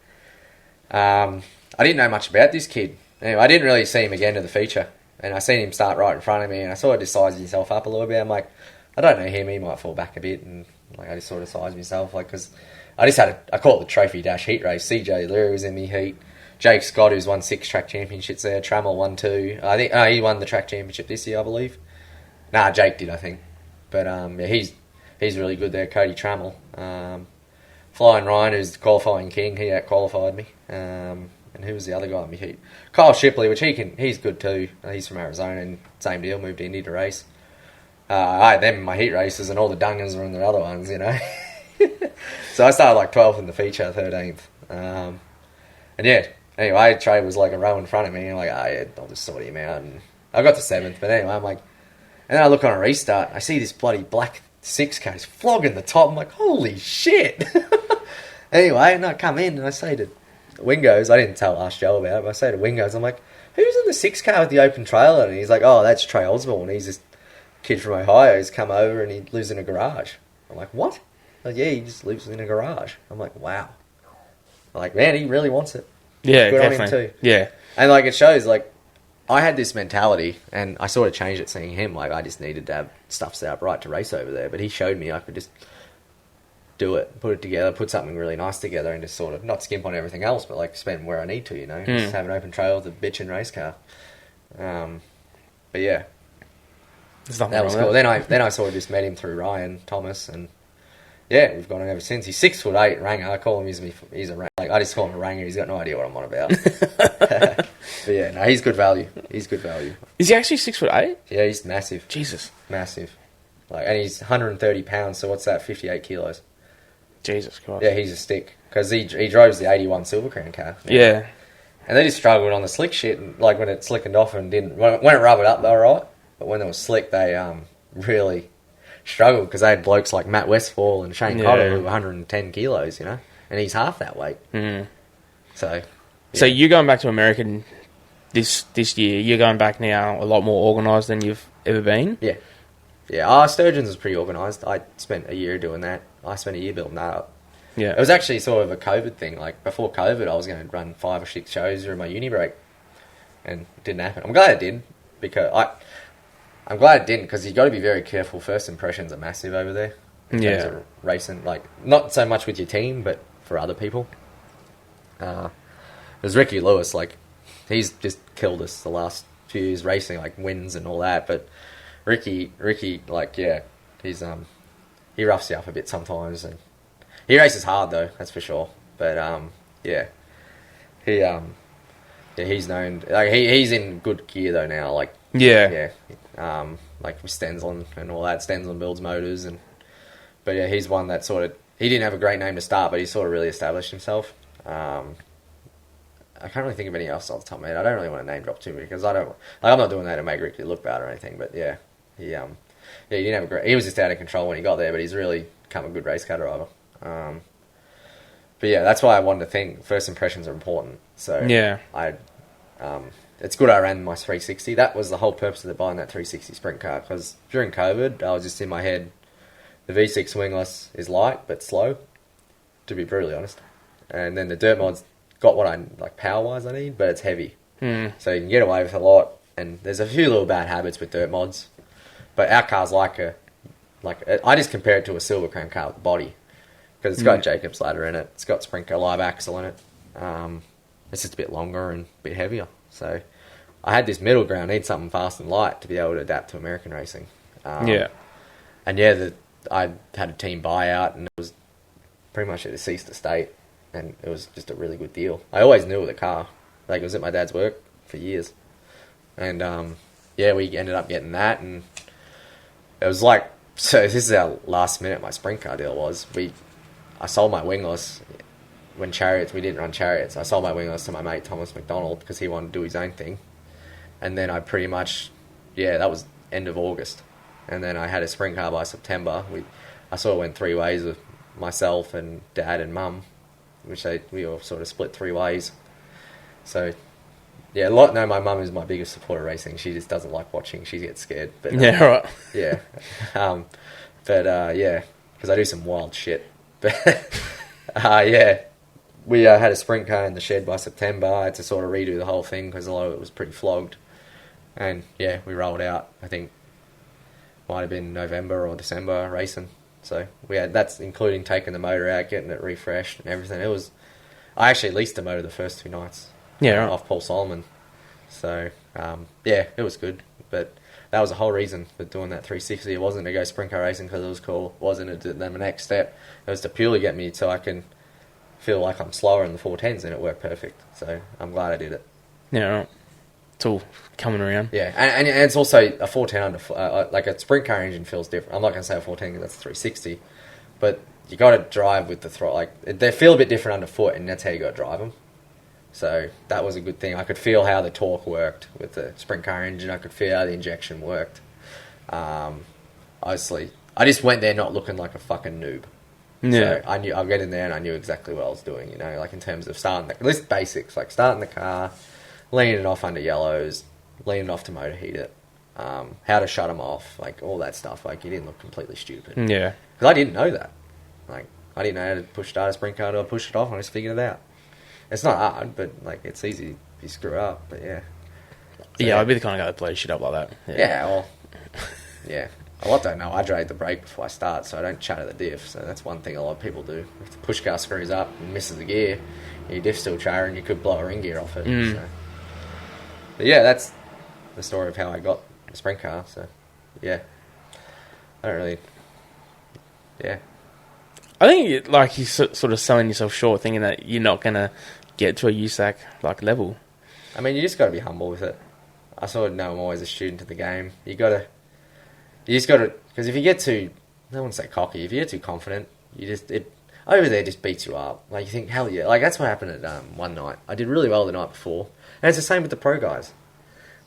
I didn't know much about this kid. Anyway, I didn't really see him again to the feature. And I seen him start right in front of me and I sort of just sized himself up a little bit. I'm like, I don't know him, he might fall back a bit. And like I just sort of sized myself, like, because I just had I call it the Trophy Dash heat race. CJ Leary was in me heat. Jake Scott, who's won 6 track championships there. Trammell won 2. I think he won the track championship this year, I believe. Nah, Jake did, I think. But yeah, he's really good there. Cody Trammell. Flying Ryan, who's the qualifying king, he out-qualified me. And who was the other guy in me heat? Kyle Shipley, which he's good too. He's from Arizona and same deal, moved to Indy to race. I had them in my heat races and all the Dungans were in the other ones, you know. So I started like 12th in the feature, 13th. And yeah, anyway, Trey was like a row in front of me. And I'm like, yeah, I'll just sort him out. And I got to 7th, but anyway, I'm like... And then I look on a restart, I see this bloody black 6 car flogging the top. I'm like, holy shit. Anyway, and I come in and I say to Wingos, I didn't ask Joe about it, but I say to Wingos, I'm like, who's in the 6 car with the open trailer? And he's like, oh, that's Trey Osborne. He's this kid from Ohio. He's come over and he lives in a garage. I'm like, what? Like, yeah, he just lives in a garage. I'm like, wow. I'm like, man, he really wants it. Yeah, good definitely. on him too. Yeah. And like, it shows, like, I had this mentality, and I sort of changed it seeing him. Like, I just needed to have stuff set up right to race over there. But he showed me I could just do it, put it together, put something really nice together, and just sort of not skimp on everything else, but like spend where I need to, you know. Just have an open trail with a bitchin' race car. But yeah, that was cool. Then I sort of just met him through Ryan Thomas, and yeah, we've gone on ever since. He's 6'8" ranger. I call him he's a ranger. Like, I just call him a ranger. He's got no idea what I'm on about. But yeah, no, he's good value. He's good value. Is he actually 6'8"? Yeah, he's massive. Jesus, massive. Like, and he's 130 pounds. So what's that? 58 kilos. Jesus Christ. Yeah, he's a stick. Because he drove the 81 Silver Crown car. Yeah. And they just struggled on the slick shit, and, like when it slickened off and didn't... When it rubbered up, they were right. But when it was slick, they really struggled because they had blokes like Matt Westfall and Shane Cotter who were 110 kilos, you know? And he's half that weight. Mm. So... Yeah. So you're going back to America this year. You're going back now a lot more organised than you've ever been? Yeah. Yeah, Sturgeon's was pretty organised. I spent a year doing that. I spent a year building that up. Yeah. It was actually sort of a COVID thing. Like, before COVID, I was going to run 5 or 6 shows during my uni break. And it didn't happen. I'm glad it did. Because I'm glad it didn't, because you've got to be very careful. First impressions are massive over there. In terms of racing. Like, not so much with your team, but for other people. There's Ricky Lewis, like, he's just killed us the last few years racing, like, wins and all that. But Ricky, like, yeah, he's he roughs you up a bit sometimes, and he races hard though, that's for sure. But yeah, he's known, like, he's in good gear though now, like, like with Stensland and all that. Stensland builds motors, but yeah, he's one that sort of, he didn't have a great name to start, but he sort of really established himself. I can't really think of anything else off the top of my head. I don't really want to name drop too many because I'm not doing that to make Ricky look bad or anything. But yeah, he didn't have a great. He was just out of control when he got there, but he's really become a good race car driver. But yeah, that's why I wanted to think first impressions are important. So yeah, it's good I ran my 360. That was the whole purpose of buying that 360 sprint car, because during COVID I was just in my head, the V6 wingless is light but slow, to be brutally honest, and then the dirt mods got what I like power wise I need, but it's heavy. So you can get away with a lot, and there's a few little bad habits with dirt mods, but our car's like I just compare it to a Silver Crown car with body, because it's got Jacob's ladder in it, it's got sprint car live axle in it, it's just a bit longer and a bit heavier. So I had this middle ground, I need something fast and light to be able to adapt to American racing. I had a team buyout, and it was pretty much at a ceased estate. And it was just a really good deal. I always knew the car. Like, it was at my dad's work for years. And, we ended up getting that. And it was like... So this is how last minute my sprint car deal was. I sold my wingless when Chariots... We didn't run Chariots. I sold my wingless to my mate Thomas McDonald because he wanted to do his own thing. And then I pretty much... Yeah, that was end of August. And then I had a sprint car by September. I sort of went 3 ways with myself and Dad and Mum, which we all sort of split 3 ways. So, yeah, my mum is my biggest supporter of racing. She just doesn't like watching. She gets scared. But yeah, right. Yeah. Yeah, because I do some wild shit. But, yeah, we had a sprint car in the shed by September. I had to sort of redo the whole thing because a lot of it was pretty flogged. And, yeah, we rolled out, I think, might have been November or December racing. So that's including taking the motor out, getting it refreshed and everything. I actually leased the motor the first 2 nights. Yeah, right. Off Paul Solomon. So, yeah, it was good. But that was the whole reason for doing that 360. It wasn't to go sprint car racing because it was cool. It wasn't to then the next step. It was to purely get me so I can feel like I'm slower in the 410s, and it worked perfect. So I'm glad I did it. Yeah, right. It's all coming around. Yeah, and it's also a 410 like a sprint car engine feels different. I'm not going to say a 410 because that's 360, but you got to drive with the throttle. Like, they feel a bit different underfoot, and that's how you got to drive them. So that was a good thing. I could feel how the torque worked with the sprint car engine. I could feel how the injection worked. Obviously, I just went there not looking like a fucking noob. Yeah. So I'll get in there and I knew exactly what I was doing, like in terms of starting at least basics, like starting the car, leaning it off under yellows, leaning it off to motor heat it, how to shut them off, like all that stuff. Like, you didn't look completely stupid. Yeah. Because I didn't know that. Like, I didn't know how to push start a sprint car or push it off, and I just figured it out. It's not hard, but like, it's easy if you screw up, but yeah. So, yeah, I'd be the kind of guy that blows shit up like that. Yeah, well, yeah. A lot don't know. I drag the brake before I start, so I don't chatter the diff. So that's one thing a lot of people do. If the push car screws up and misses the gear, your diff's still chattering, you could blow a ring gear off it. So. But yeah, that's the story of how I got the sprint car. So yeah, I don't really. Yeah, I think you're sort of selling yourself short, thinking that you're not gonna get to a USAC like level. I mean, you just got to be humble with it. I sort of know I'm always a student of the game. You just got to, because if you get too, I wouldn't say cocky, if you get too confident, I over there just beats you up. Like, you think, hell yeah. Like, that's what happened at one night. I did really well the night before. And it's the same with the pro guys.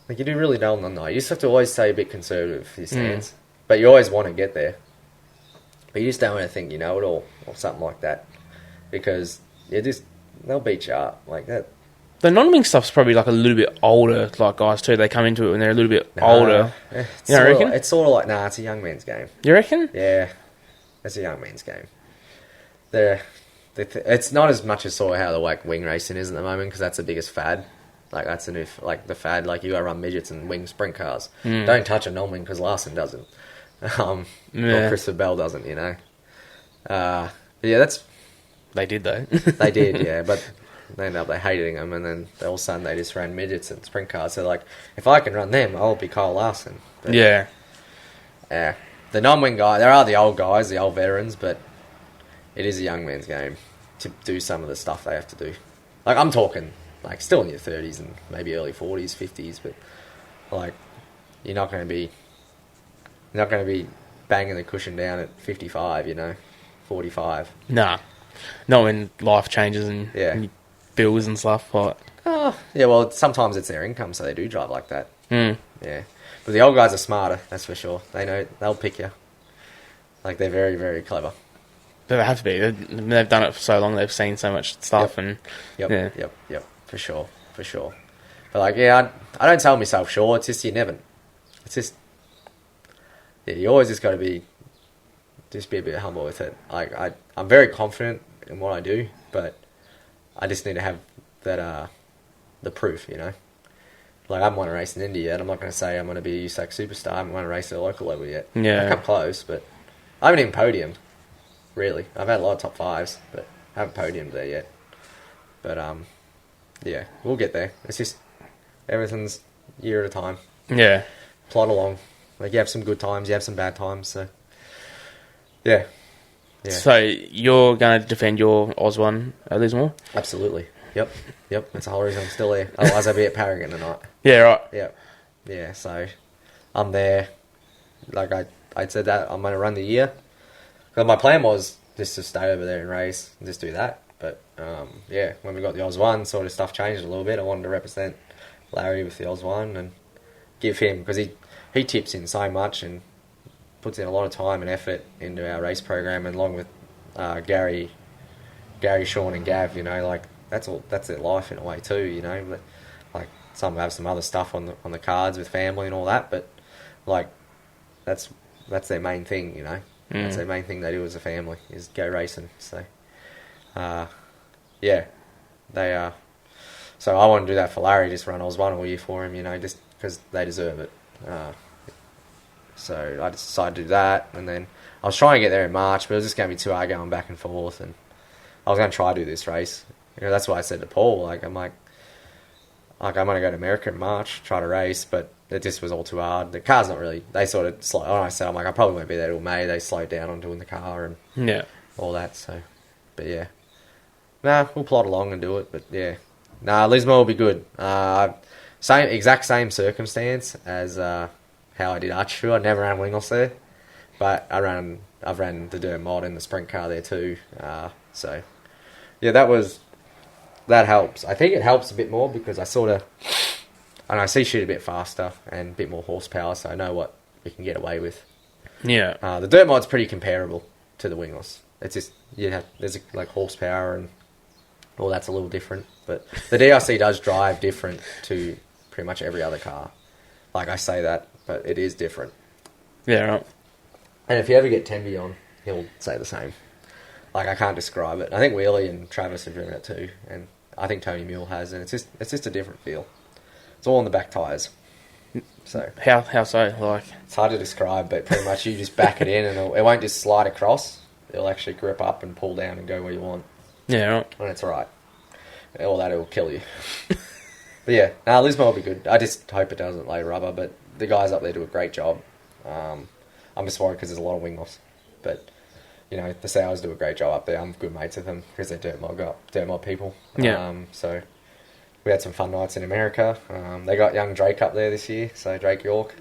Like, you do really well on the night. You just have to always stay a bit conservative for your stance. But you always want to get there. But you just don't want to think you know it all or something like that. Because they'll beat you up. Like that. The non-wing stuff's probably like a little bit older, like guys too. They come into it when they're a little bit older. You know, reckon? It's sort of like, it's a young man's game. You reckon? Yeah, it's a young man's game. It's not as much as sort of how the like wing racing is at the moment, because that's the biggest fad. Like, that's the new, like, the fad. Like, you got to run midgets and wing sprint cars. Don't touch a non-wing because Larson doesn't. Or Christopher Bell doesn't, you know. But yeah, that's... They did, though. They did, yeah, but... They ended up hating them, and then all of a sudden they just ran midgets and sprint cars. So, like, if I can run them, I'll be Kyle Larson. But, yeah. Yeah. The non-wing guy, there are the old guys, the old veterans, but it is a young man's game to do some of the stuff they have to do. Like, I'm talking, like, still in your 30s and maybe early 40s, 50s, but, like, you're not going to be banging the cushion down at 55, you know, 45. Nah. Not when life changes and bills and stuff. Like. Oh, yeah, well, sometimes it's their income, so they do drive like that. Mm. Yeah. But the old guys are smarter, that's for sure. They know, they'll pick you. Like, they're very, very clever. But they have to be. They've done it for so long, they've seen so much stuff. Yep, for sure. But, like, yeah, I don't tell myself sure, it's just you never... It's just... Yeah, you always just got to be... Just be a bit humble with it. Like, I'm very confident in what I do, but I just need to have that the proof, you know. Like, I haven't won a race in India yet. I'm not going to say I'm going to be a USAC superstar. I haven't won a race at a local level yet. Yeah. I've come close, but I haven't even podiumed, really. I've had a lot of top fives, but I haven't podiumed there yet. But, yeah, we'll get there. It's just, everything's year at a time. Yeah. Plod along. Like, you have some good times, you have some bad times, so... Yeah. So you're going to defend your Oz one at Lismore? Absolutely. Yep. That's the whole reason I'm still there. Otherwise, I'd be at Paragon tonight. Yeah, right. Yep. Yeah, so I'm there. Like I said that I'm going to run the year. Because my plan was just to stay over there and race and just do that. But, yeah, when we got the Oz one, sort of stuff changed a little bit. I wanted to represent Larry with the Oz one and give him... Because he tips in so much and... puts in a lot of time and effort into our race program, and along with Gary, Sean, and Gav, you know, like that's their life in a way too, you know. Like, some have some other stuff on the cards with family and all that, but like that's their main thing, you know. That's their main thing they do as a family, is go racing. So, yeah, they So I want to do that for Larry, just run Oz one all year for him, you know, just because they deserve it. So I decided to do that, and then I was trying to get there in March, but it was just going to be too hard going back and forth, and I was going to try to do this race. You know, that's why I said to Paul, I'm going to go to America in March, try to race, but it just was all too hard. The car's not really, they sort of slowed, when I said, I probably won't be there till May, they slowed down on doing the car and all that, so, but yeah. We'll plod along and do it, but yeah. Lismore will be good. Exact same circumstance as, how I did archery. I never ran wingless there, but I've ran the dirt mod in the sprint car there too. So yeah, that helps. I think it helps a bit more because I see shit a bit faster and a bit more horsepower, so I know what we can get away with. Yeah. The dirt mod's pretty comparable to the wingless. It's just there's like horsepower and all that's a little different, but the DRC does drive different to pretty much every other car. Like, I say that, but it is different. Yeah, right. And if you ever get Tenby on, he'll say the same. Like, I can't describe it. I think Wheelie and Travis have driven it too, and I think Tony Mule has, and it's just a different feel. It's all on the back tyres. So how so? Like, it's hard to describe, but pretty much you just back it in, and it won't just slide across. It'll actually grip up and pull down and go where you want. Yeah, right. And it's right. All that, it will kill you. But yeah, Lismore will be good. I just hope it doesn't lay rubber, but the guys up there do a great job. I'm just worried because there's a lot of wing-offs. But, you know, the Sours do a great job up there. I'm good mates with them because they're dirt mod people. Yeah. So we had some fun nights in America. They got young Drake up there this year, so Drake York.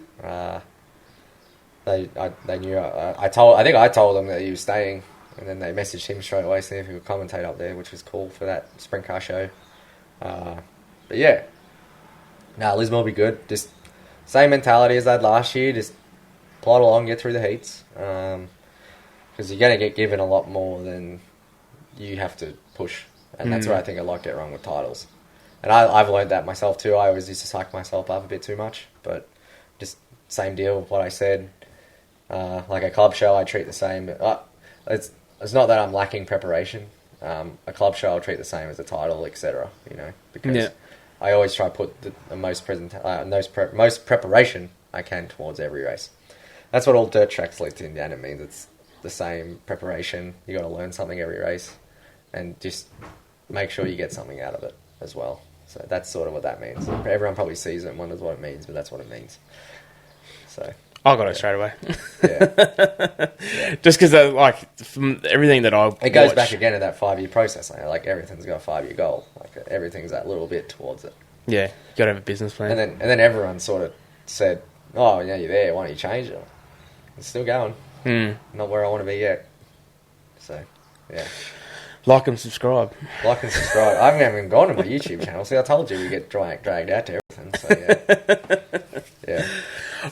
They knew. I think I told them that he was staying And then they messaged him straight away, seeing if he could commentate up there, which was cool for that sprint car show. But yeah, Lismore will be good. Just same mentality as I had last year. Just plod along, get through the heats. Because you're going to get given a lot more than you have to push. And that's where I think a lot get wrong with titles. And I've learned that myself too. I always used to psych myself up a bit too much. But just same deal with what I said. Like a club show, I treat the same. It's not that I'm lacking preparation. A club show, I'll treat the same as a title, etc. Because I always try to put the most preparation I can towards every race. That's what all dirt tracks lead to in the end. It means it's the same preparation. You got to learn something every race, and just make sure you get something out of it as well. So that's sort of what that means. Everyone probably sees it and wonders what it means, but that's what it means. So I got it straight away. Yeah. Just because, from everything that it goes back again to that 5-year process. Like everything's got a 5-year goal. Like everything's that little bit towards it. Yeah, you got to have a business plan. And then everyone sort of said, "Oh, yeah, you're there. Why don't you change it?" It's still going. Not where I want to be yet. So, yeah. Like and subscribe. Like and subscribe. I haven't even gone to my YouTube channel. See, I told you we get dragged out to everything. So, yeah. Yeah.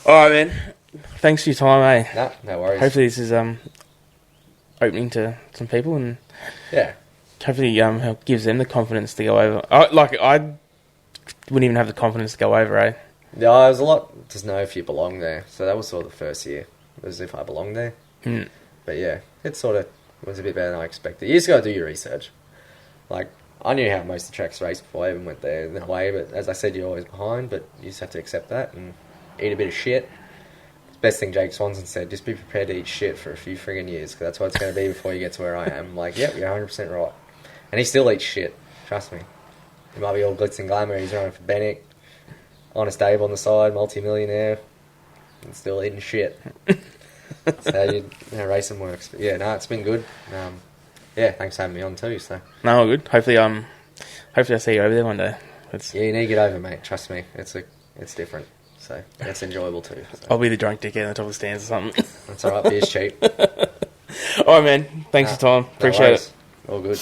All right, man. Thanks for your time, eh? No worries. Hopefully this is opening to some people, and hopefully gives them the confidence to go over. I wouldn't even have the confidence to go over, eh? Yeah, there's a lot to know if you belong there. So that was sort of the first year, as if I belonged there. But yeah, it sort of was a bit better than I expected. You just got to do your research. Like, I knew how most of the tracks raced before I even went there in a way, but as I said, you're always behind, but you just have to accept that and eat a bit of shit. Best thing Jake Swanson said, just be prepared to eat shit for a few friggin' years, because that's what it's going to be before you get to where I am. Like, yep, you're 100% right. And he still eats shit, trust me. He might be all glitz and glamour, he's running for Bennett, honest Dave on the side, multi-millionaire, and still eating shit. That's how racing works. But yeah, no, it's been good. Thanks for having me on too. So no, good. Hopefully I see you over there one day. Yeah, you need to get over, mate. Trust me, it's different. So that's enjoyable too. So. I'll be the drunk dickhead on the top of the stands or something. That's alright, beer's cheap. Alright, man. Thanks for your time. Appreciate it. All good.